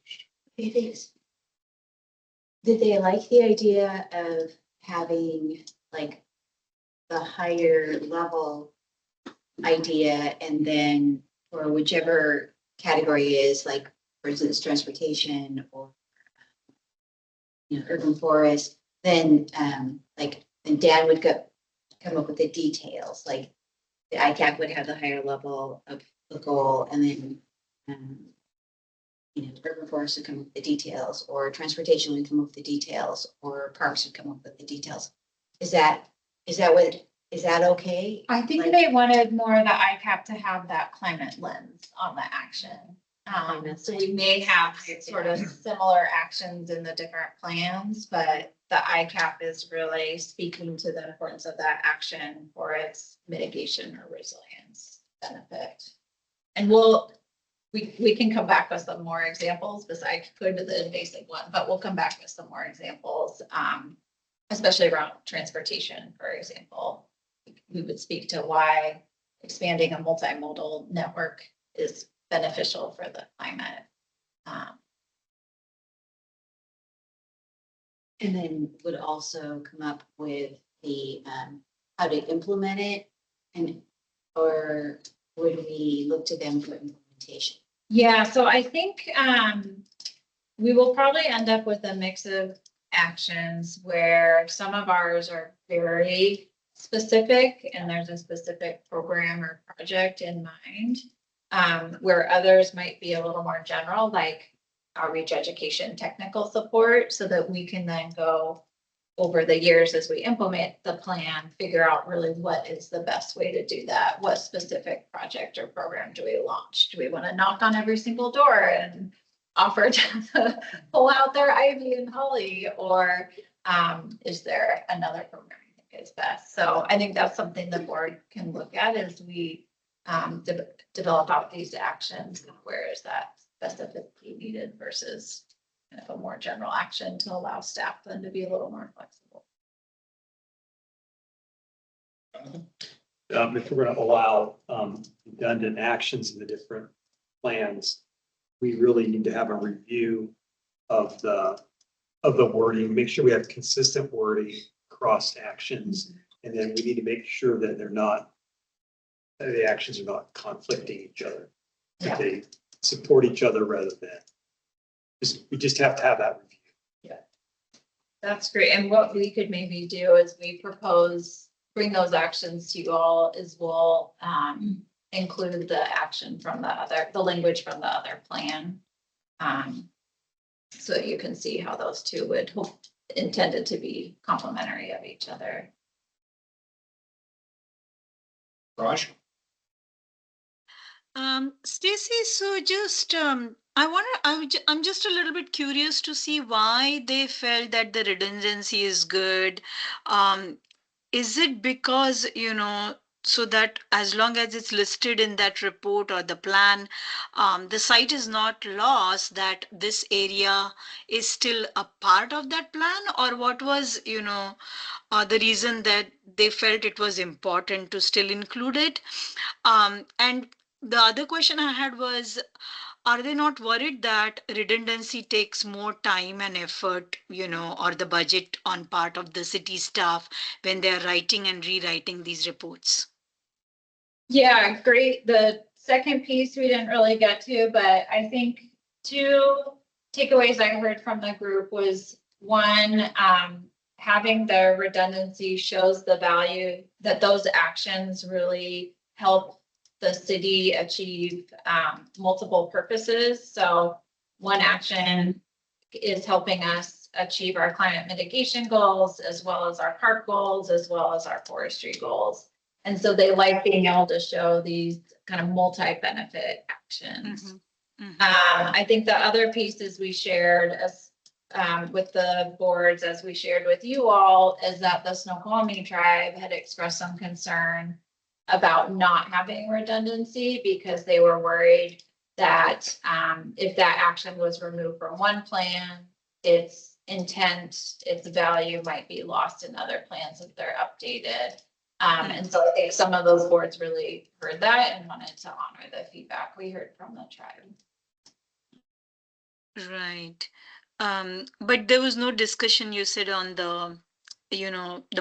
Did they like the idea of having like the higher level idea, and then for whichever category is, like, for instance, transportation or urban forest, then then Dan would come up with the details, like the ICAP would have the higher level of the goal, and then urban forest would come up with the details, or transportation would come up with the details, or parks would come up with the details. Is that okay? I think they wanted more of the ICAP to have that climate lens on the action. So we may have sort of similar actions in the different plans, but the ICAP is really speaking to the importance of that action for its mitigation or resilience benefit. And we can come back with some more examples besides going to the invasive one, but we'll come back with some more examples, especially around transportation, for example. We would speak to why expanding a multimodal network is beneficial for the climate. And then would also come up with the how to implement it, or would we look to them for implementation? Yeah, so I think we will probably end up with a mix of actions where some of ours are very specific and there's a specific program or project in mind, where others might be a little more general, like outreach, education, technical support, so that we can then go over the years as we implement the plan, figure out really what is the best way to do that. What specific project or program do we launch? Do we want to knock on every single door and offer to pull out their ivy and holly, or is there another program you think is best? So I think that's something the board can look at as we develop out these actions. Where is that specifically needed versus kind of a more general action to allow staff then to be a little more flexible. If we're going to allow redundant actions in the different plans, we really need to have a review of the wording, make sure we have consistent wording across actions. And then we need to make sure that the actions are not conflicting each other. That they support each other rather than we just have to have that review. Yeah. That's great. And what we could maybe do is we propose, bring those actions to you all is we'll include the action from the language from the other plan. So you can see how those two would intended to be complementary of each other. Raj? Stacy, so just I'm just a little bit curious to see why they felt that the redundancy is good. Is it because, so that as long as it's listed in that report or the plan, the site is not lost, that this area is still a part of that plan? Or what was, the reason that they felt it was important to still include it? And the other question I had was, are they not worried that redundancy takes more time and effort, or the budget on part of the city staff when they're writing and rewriting these reports? Yeah, great. The second piece we didn't really get to, but I think two takeaways I heard from the group was one, having the redundancy shows the value that those actions really help the city achieve multiple purposes. So one action is helping us achieve our climate mitigation goals, as well as our park goals, as well as our forestry goals. And so they like being able to show these kind of multi-benefit actions. I think the other pieces we shared as with the boards, as we shared with you all, is that the Snoqualmie tribe had expressed some concern about not having redundancy because they were worried that if that action was removed from one plan, its intent, its value might be lost in other plans if they're updated. And so I think some of those boards really heard that and wanted to honor the feedback we heard from the tribe. Right. But there was no discussion, you said, on the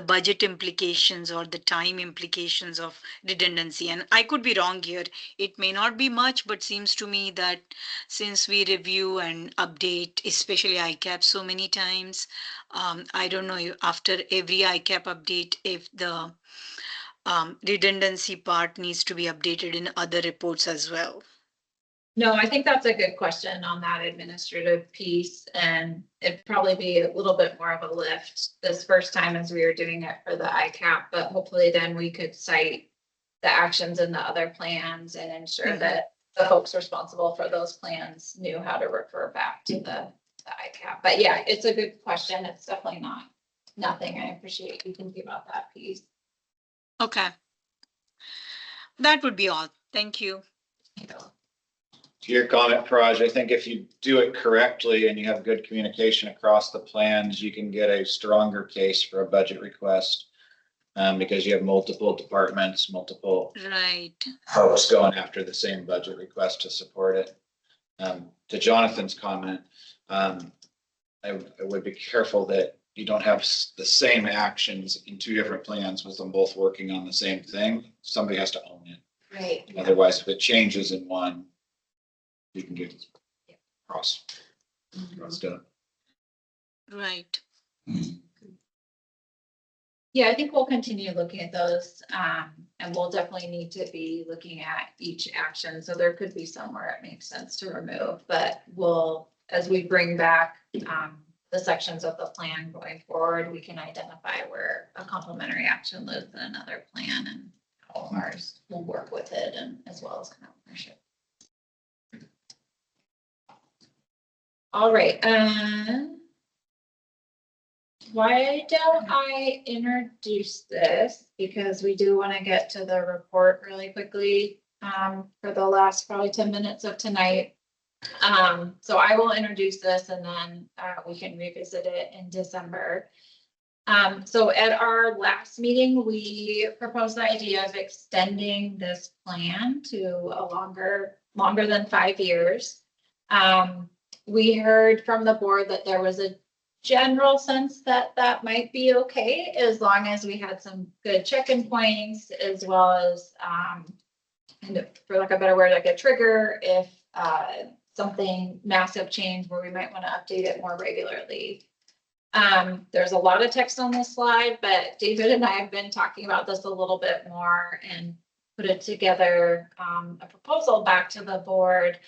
budget implications or the time implications of redundancy. And I could be wrong here. It may not be much, but seems to me that since we review and update, especially ICAP so many times, I don't know after every ICAP update if the redundancy part needs to be updated in other reports as well. No, I think that's a good question on that administrative piece, and it'd probably be a little bit more of a lift this first time as we were doing it for the ICAP, but hopefully then we could cite the actions in the other plans and ensure that the folks responsible for those plans knew how to refer back to the ICAP. But yeah, it's a good question. It's definitely nothing. I appreciate you thinking about that piece. Okay. That would be all. Thank you. To your comment, Paraj, I think if you do it correctly and you have good communication across the plans, you can get a stronger case for a budget request. Because you have multiple departments, multiple folks going after the same budget request to support it. To Jonathan's comment, I would be careful that you don't have the same actions in two different plans with them both working on the same thing. Somebody has to own it. Right. Yeah. Otherwise, if it changes in one, you can get crossed up. Right. Yeah, I think we'll continue looking at those, and we'll definitely need to be looking at each action. So there could be some where it makes sense to remove, but we'll, as we bring back the sections of the plan going forward, we can identify where a complementary action lives in another plan and how ours will work with it, and as well as kind of ownership. All right. Why don't I introduce this? Because we do want to get to the report really quickly for the last probably 10 minutes of tonight. So I will introduce this and then we can revisit it in December. So at our last meeting, we proposed the idea of extending this plan to a longer than 5 years. We heard from the board that there was a general sense that that might be okay, as long as we had some good check-in points, as well as, and for lack of a better word, like a trigger if something massive changed where we might want to update it more regularly. There's a lot of text on this slide, but David and I have been talking about this a little bit more and put it together, a proposal back to the board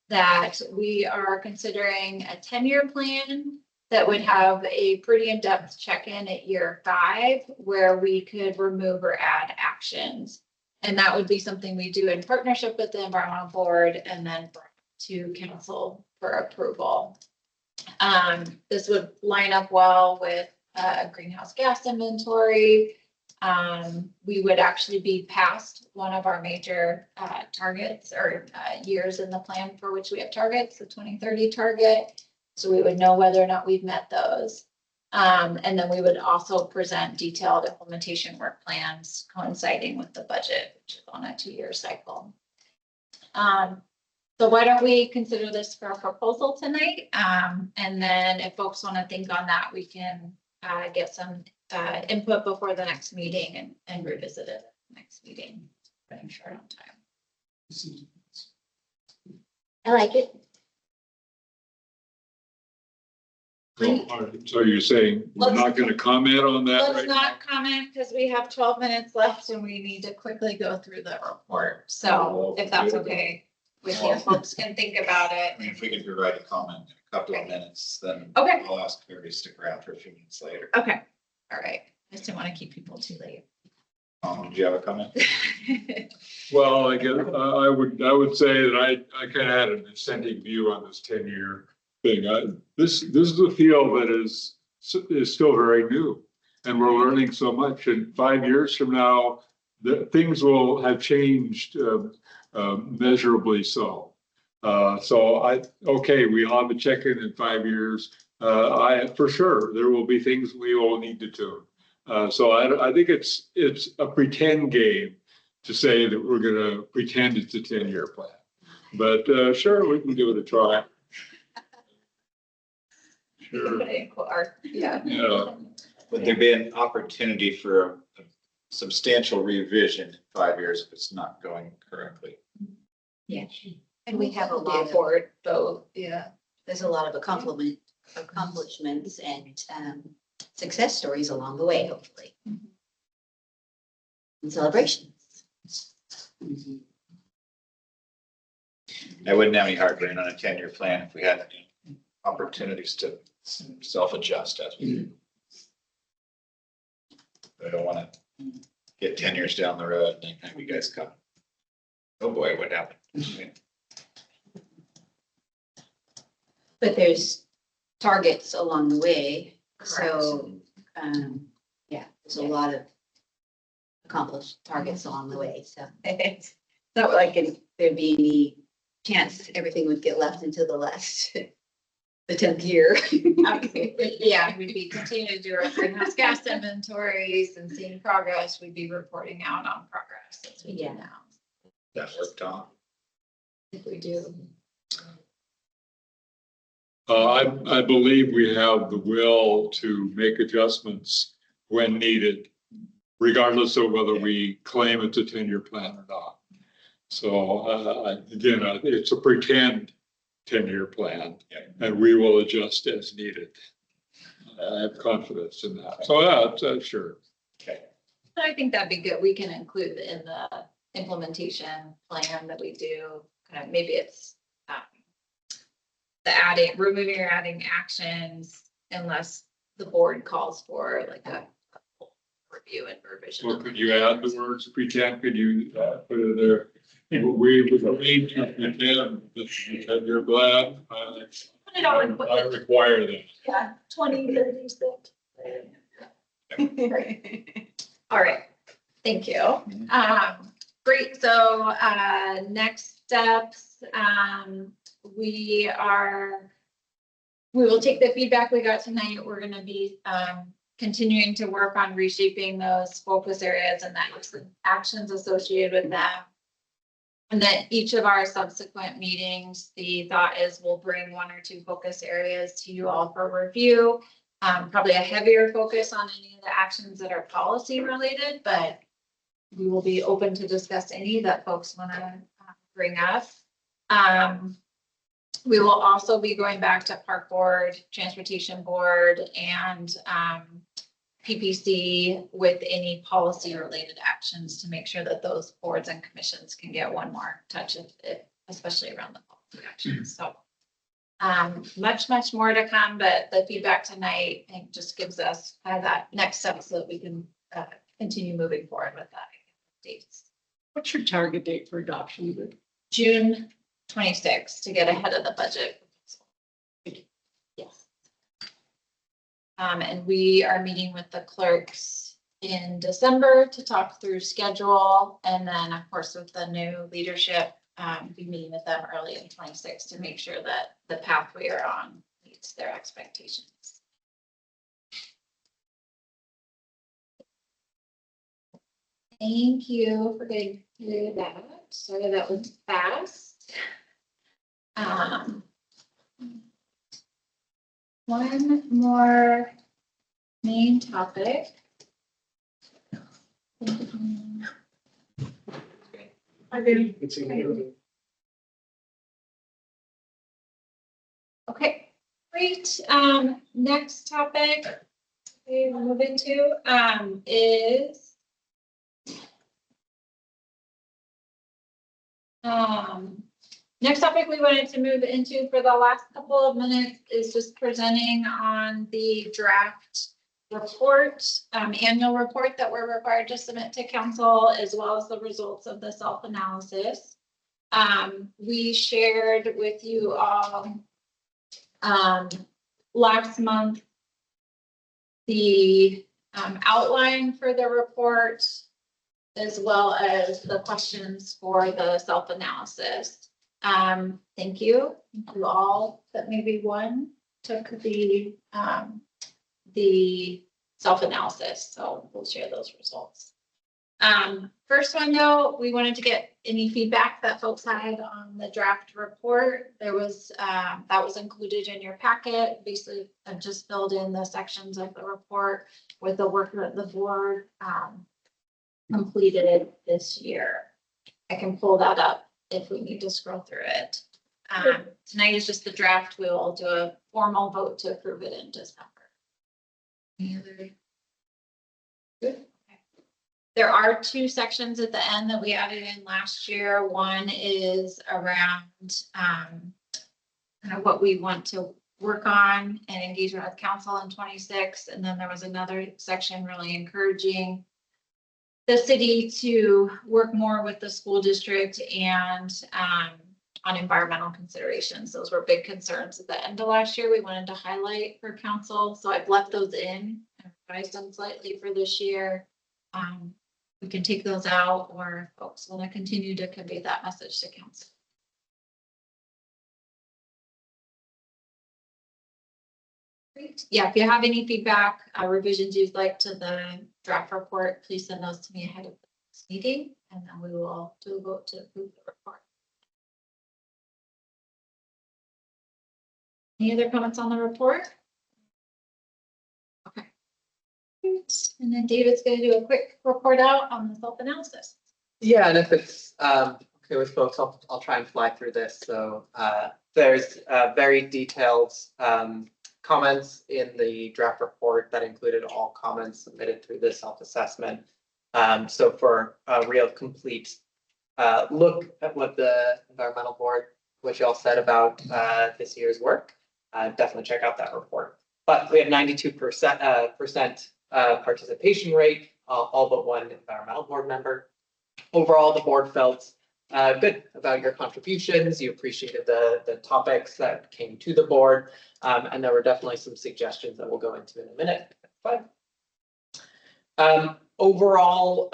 that we are considering a 10-year plan that would have a pretty in-depth check-in at year 5 where we could remove or add actions. And that would be something we do in partnership with the environmental board and then to council for approval. This would line up well with greenhouse gas inventory. We would actually be past one of our major targets or years in the plan for which we have targets, the 2030 target. So we would know whether or not we've met those. And then we would also present detailed implementation work plans coinciding with the budget, which is on a 2-year cycle. So why don't we consider this for a proposal tonight? And then if folks want to think on that, we can get some input before the next meeting and revisit it next meeting. Running short on time. I like it. So you're saying we're not going to comment on that Let's right now? not comment because we have 12 minutes left and we need to quickly go through the report. So if that's okay with you, folks can think about I it. mean, if we can provide a comment in a couple of minutes, then Okay. I'll ask Barry to stick around for a few minutes later. Okay. All right. I just didn't want to keep people too late. Do you have a comment? Well, I guess, I would say that I kind of had a dissenting view on this 10-year thing. This is a field that is still very new and we're learning so much. And 5 years from now, things will have changed measurably so. Okay, we'll have a check-in in 5 years. For sure, there will be things we will need to tune. So I think it's a pretend game to say that we're gonna pretend it's a 10-year plan. But sure, we can give it a try. Sure. Yeah. Yeah. Would there be an opportunity for a substantial revision in 5 years if it's not going correctly? Yeah. And we have a Be lot of, board vote. Yeah. there's a lot of accomplishments and success stories along the way, hopefully. And celebrations. I wouldn't have any heartburn on a 10-year plan if we had opportunities to self-adjust as we do. I don't want to get 10 years down the road and have you guys come. Oh boy, what happened? But there's targets along the way. So, yeah, there's a lot of accomplished targets along the way. So it's not like there'd be any chance everything would get left until the 10th year. Yeah, we'd be continuing to do our greenhouse gas inventories and seeing progress. We'd be reporting out on progress as we do now. That worked on. If we do. I believe we have the will to make adjustments when needed, regardless of whether we claim it's a 10-year plan or not. So again, it's a pretend 10-year plan, and we will adjust as needed. I have confidence in that. So yeah, sure. Okay. I think that'd be good. We can include in the implementation plan that we do. Maybe it's the removing or adding actions unless the board calls for like a review and revision. Well, could you add the words pretend? Could you put it there? We would need to pretend that you're glad. I require that. Yeah, 2036. All right, thank you. Great, so next steps, we will take the feedback we got tonight. We're gonna be continuing to work on reshaping those focus areas and the actions associated with them. And then each of our subsequent meetings, the thought is we'll bring 1 or 2 focus areas to you all for review. Probably a heavier focus on any of the actions that are policy related, but we will be open to discuss any that folks want to bring up. We will also be going back to Park Board, Transportation Board, and PPC with any policy related actions to make sure that those boards and commissions can get one more touch of it, especially around the policy actions. So much more to come, but the feedback tonight, I think, just gives us kind of that next step so that we can continue moving forward with that dates. What's your target date for adoption? June 26th to get ahead of the budget. Yes. And we are meeting with the clerks in December to talk through schedule. And then of course, with the new leadership, be meeting with them early in 26 to make sure that the path we are on meets their expectations. Thank you for getting through that. Sorry, that was fast. One more main topic. Okay, great. Next topic we move into is next topic we wanted to move into for the last couple of minutes is just presenting on the draft report, annual report that we're required to submit to council, as well as the results of the self-analysis. We shared with you all last month the outline for the report, as well as the questions for the self-analysis. Thank you. Thank you all, that maybe one took the self-analysis. So we'll share those results. First one though, we wanted to get any feedback that folks had on the draft report. There was, that was included in your packet. Basically, I've just filled in the sections of the report with the work that the board completed this year. I can pull that up if we need to scroll through it. Tonight is just the draft. We will do a formal vote to approve it in December. Any other? Good. Okay. There are two sections at the end that we added in last year. One is around kind of what we want to work on and engagement with council in 26. And then there was another section really encouraging the city to work more with the school district and on environmental considerations. Those were big concerns at the end of last year we wanted to highlight for council. So I've left those in and revised them slightly for this year. We can take those out, or folks want to continue to convey that message to council. Great. Yeah, if you have any feedback, revisions you'd like to the draft report, please send those to me ahead of this meeting, and then we will do a vote to approve the report. Any other comments on the report? Okay. And then David's going to do a quick report out on the self-analysis. Yeah, and if it's okay with folks, I'll try and fly through this. So there's very detailed comments in the draft report that included all comments submitted through the self-assessment. So for a real complete look at what the environmental board, what y'all said about this year's work, definitely check out that report. But we had 92% participation rate, all but one environmental board member. Overall, the board felt good about your contributions. You appreciated the topics that came to the board, and there were definitely some suggestions that we'll go into in a minute. Overall,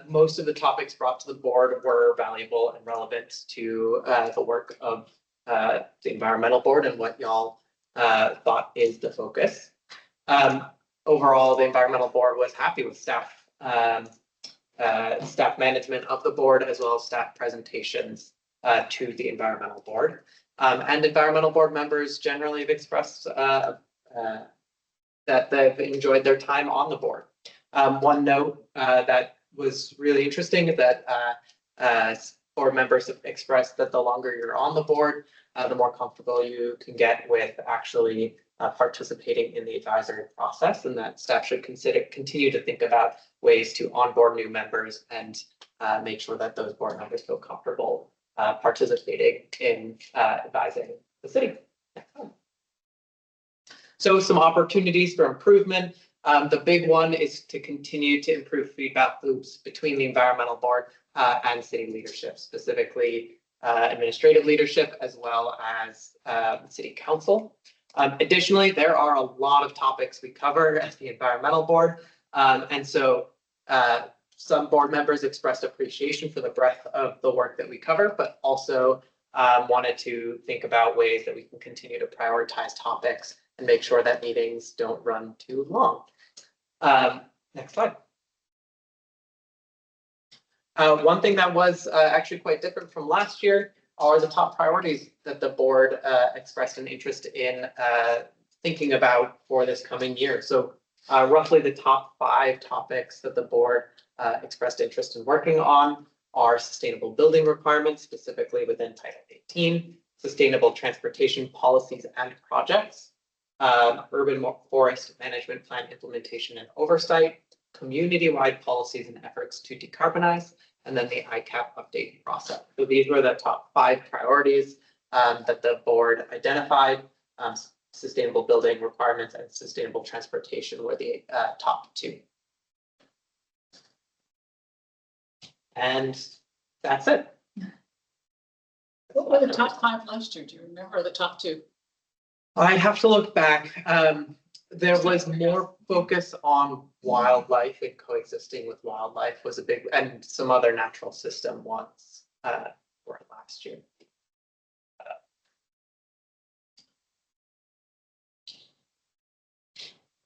most of the topics brought to the board were valuable and relevant to the work of the environmental board and what y'all thought is the focus. Overall, the environmental board was happy with staff management of the board, as well as staff presentations to the environmental board. And environmental board members generally have expressed that they've enjoyed their time on the board. One note that was really interesting is that board members have expressed that the longer you're on the board, the more comfortable you can get with actually participating in the advisory process, and that staff should continue to think about ways to onboard new members and make sure that those board members feel comfortable participating in advising the city. So some opportunities for improvement. The big one is to continue to improve feedback loops between the environmental board and city leadership, specifically administrative leadership, as well as city council. Additionally, there are a lot of topics we cover as the environmental board. And so some board members expressed appreciation for the breadth of the work that we cover, but also wanted to think about ways that we can continue to prioritize topics and make sure that meetings don't run too long. Next slide. One thing that was actually quite different from last year are the top priorities that the board expressed an interest in thinking about for this coming year. So roughly the top 5 topics that the board expressed interest in working on are sustainable building requirements, specifically within Title 18, sustainable transportation policies and projects, urban forest management plan implementation and oversight, community-wide policies and efforts to decarbonize, and then the ICAP update process. So these were the top 5 priorities that the board identified. Sustainable building requirements and sustainable transportation were the top 2. And that's it. What were the top 5 last year? Do you remember the top 2? I have to look back. There was more focus on wildlife, and coexisting with wildlife was a big, and some other natural system ones were last year.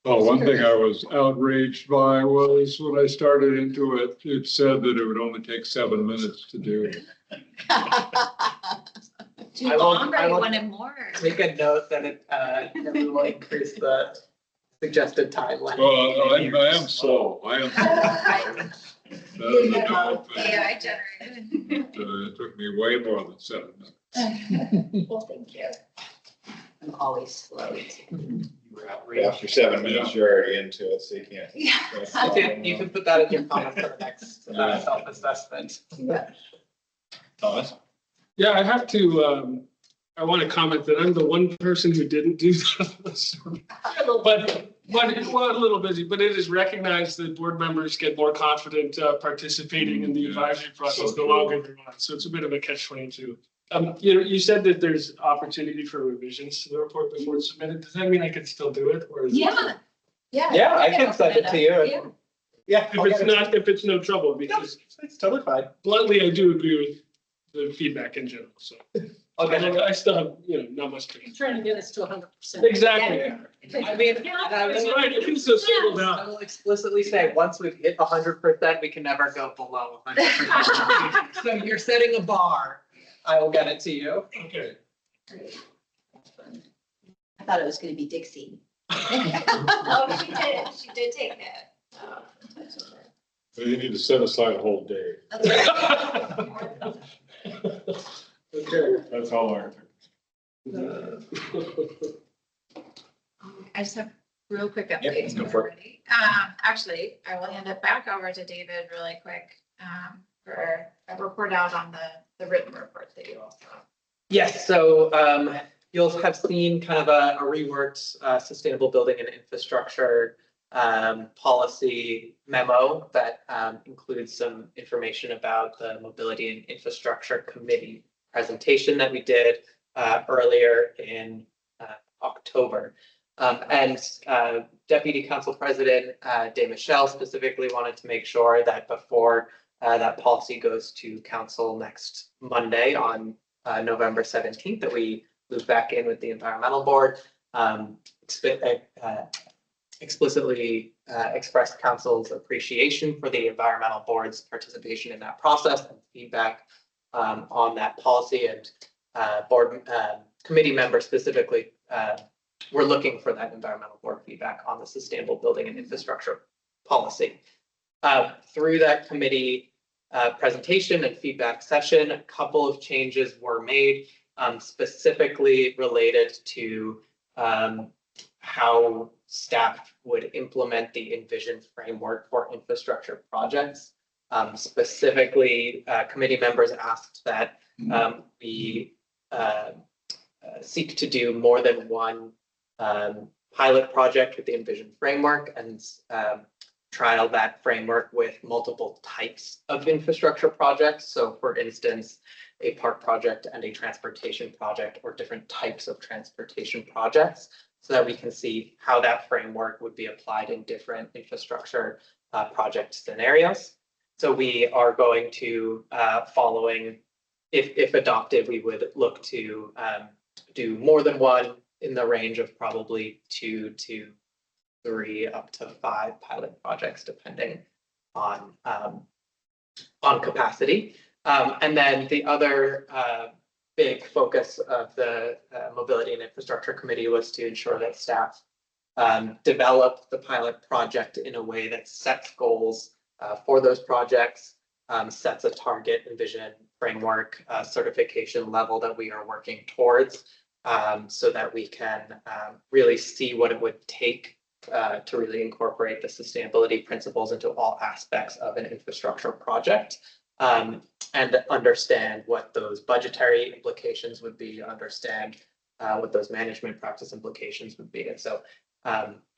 Oh, one thing I was outraged by was when I started into it, it said that it would only take 7 minutes to do. Too I will- long, or I you will- wanted more? Make a note that that we will increase the suggested timeline. Well, I am slow. I am. That is a doubt, but, AI generated. it took me way more than 7 minutes. Well, thank you. I'm always slow. After 7 minutes, you're already into it, so you can't. You can put that in your comment for the next self-assessment. Thomas? Yeah, I have to, I want to comment that I'm the one person who didn't do this. But, well, a little busy, but it is recognized that board members get more confident participating in the advisory process the longer they're on. So it's a bit of a catch-22. You said that there's opportunity for revisions to the report before it's submitted. Does that mean I can still do it, or is it? Yeah, I can send it to you. Yeah. If it's no trouble, because It's totally fine. bluntly, I do agree with the feedback in general, so. Okay. I still have, not much to. I'm trying to get us to 100%. Exactly. I mean, That's right, it feels so singled I out. will explicitly say, once we've hit 100%, we can never go below 100%. So you're setting a bar. I will get it to you. Okay. I thought it was gonna be Dixie. Oh, she did take it. So you need to set aside a whole day. Okay. That's all I I just have real quick Yep, updates. go when for we're ready. Actually, I will hand it back over to David really quick for a report out on the written report that you all saw. Yes, so you'll have seen kind of a reworked sustainable building and infrastructure policy memo that includes some information about the Mobility and Infrastructure Committee presentation that we did earlier in October. And Deputy Council President Day Michelle specifically wanted to make sure that before that policy goes to council next Monday on November 17th, that we move back in with the environmental board, explicitly expressed council's appreciation for the environmental board's participation in that process and feedback on that policy, and board committee members specifically we're looking for that environmental board feedback on the sustainable building and infrastructure policy. Through that committee presentation and feedback session, a couple of changes were made specifically related to how staff would implement the Envision framework for infrastructure projects. Specifically, committee members asked that we seek to do more than one pilot project with the Envision framework and trial that framework with multiple types of infrastructure projects. So for instance, a park project and a transportation project, or different types of transportation projects, so that we can see how that framework would be applied in different infrastructure project scenarios. So we are going to, following, if adopted, we would look to do more than one in the range of probably 2 to 3 up to 5 pilot projects, depending on capacity. And then the other big focus of the Mobility and Infrastructure Committee was to ensure that staff develop the pilot project in a way that sets goals for those projects, sets a target Envision framework certification level that we are working towards, so that we can really see what it would take to really incorporate the sustainability principles into all aspects of an infrastructure project, and understand what those budgetary implications would be, understand what those management practice implications would be. And so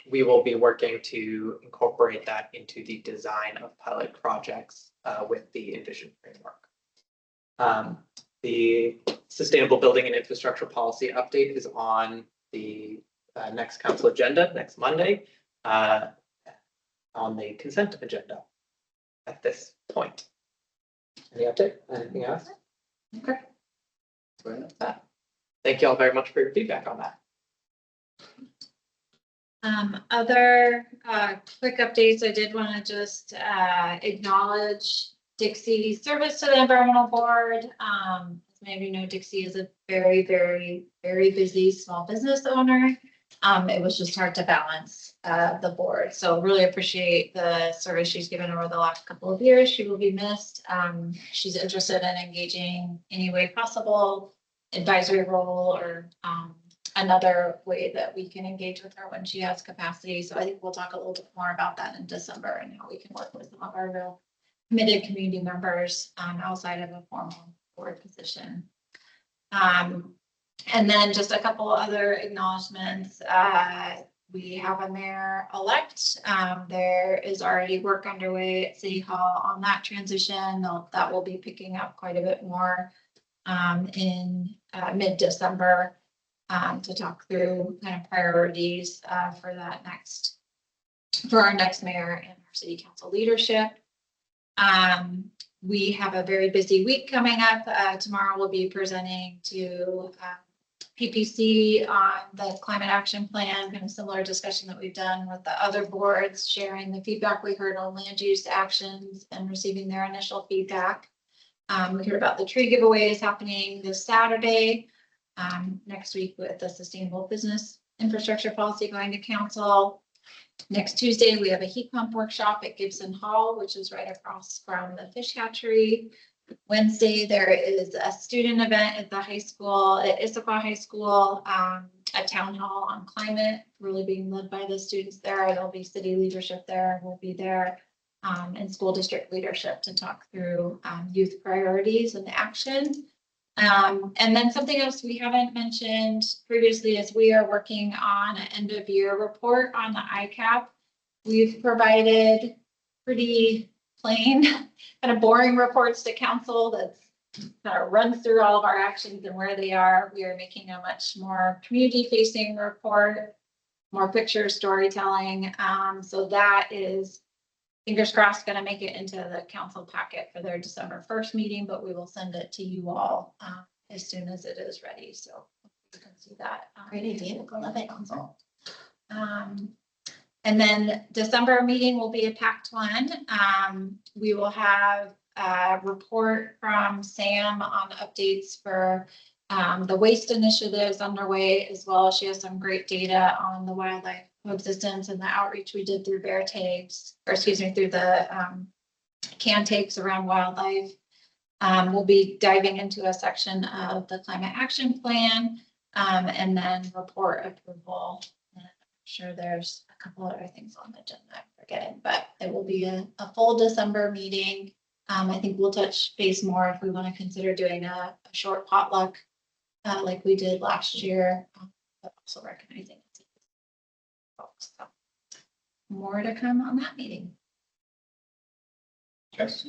we will be working to incorporate that into the design of pilot projects with the Envision framework. The Sustainable Building and Infrastructure Policy update is on the next council agenda next Monday, on the consent agenda at this point. Any update? Anything else? Okay. Thank you all very much for your feedback on that. Other quick updates, I did want to just acknowledge Dixie's service to the environmental board. As many of you know, Dixie is a very, very, very busy small business owner. It was just hard to balance the board. So really appreciate the service she's given over the last couple of years. She will be missed. She's interested in engaging any way possible, advisory role, or another way that we can engage with her when she has capacity. So I think we'll talk a little bit more about that in December and how we can work with some of our real committed community members outside of a formal board position. And then just a couple other acknowledgements. We have a mayor-elect. There is already work underway at City Hall on that transition. That will be picking up quite a bit more in mid-December to talk through kind of priorities for our next mayor and our city council leadership. We have a very busy week coming up. Tomorrow we'll be presenting to PPC on the climate action plan, kind of similar discussion that we've done with the other boards, sharing the feedback we heard on land use actions and receiving their initial feedback. We heard about the tree giveaways happening this Saturday. Next week with the Sustainable Business Infrastructure Policy going to council. Next Tuesday, we have a heat pump workshop at Gibson Hall, which is right across from the fish hatchery. Wednesday, there is a student event at the high school, at Issaquah High School, a town hall on climate, really being led by the students there. There'll be city leadership there, we'll be there, and school district leadership to talk through youth priorities and action. And then something else we haven't mentioned previously is we are working on an end of year report on the ICAP. We've provided pretty plain, kind of boring reports to council that's kind of runs through all of our actions and where they are. We are making a much more community facing report, more picture storytelling. So that is, fingers crossed, going to make it into the council packet for their December 1st meeting, but we will send it to you all as soon as it is ready. So you can see that. Great idea. Love it. Council. And then December meeting will be a packed one. We will have a report from Sam on updates for the waste initiatives underway, as well as she has some great data on the wildlife coexistence and the outreach we did through bear tags, or excuse me, through the can takes around wildlife. We'll be diving into a section of the climate action plan, and then report approval. And I'm sure there's a couple other things on the agenda I'm forgetting, but it will be a full December meeting. I think we'll touch base more if we want to consider doing a short potluck, like we did last year, but also recognizing folks. So more to come on that meeting. Yes.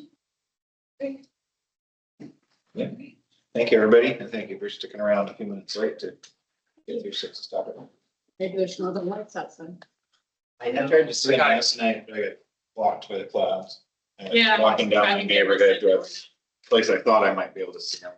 Yeah. Thank you, everybody, and thank you for sticking around a few minutes late to get through 6 o'clock. Maybe there's northern lights outside. I tried to see last night, but I got blocked by the clouds. Yeah. Walking down my neighborhood to a place I thought I might be able to see them.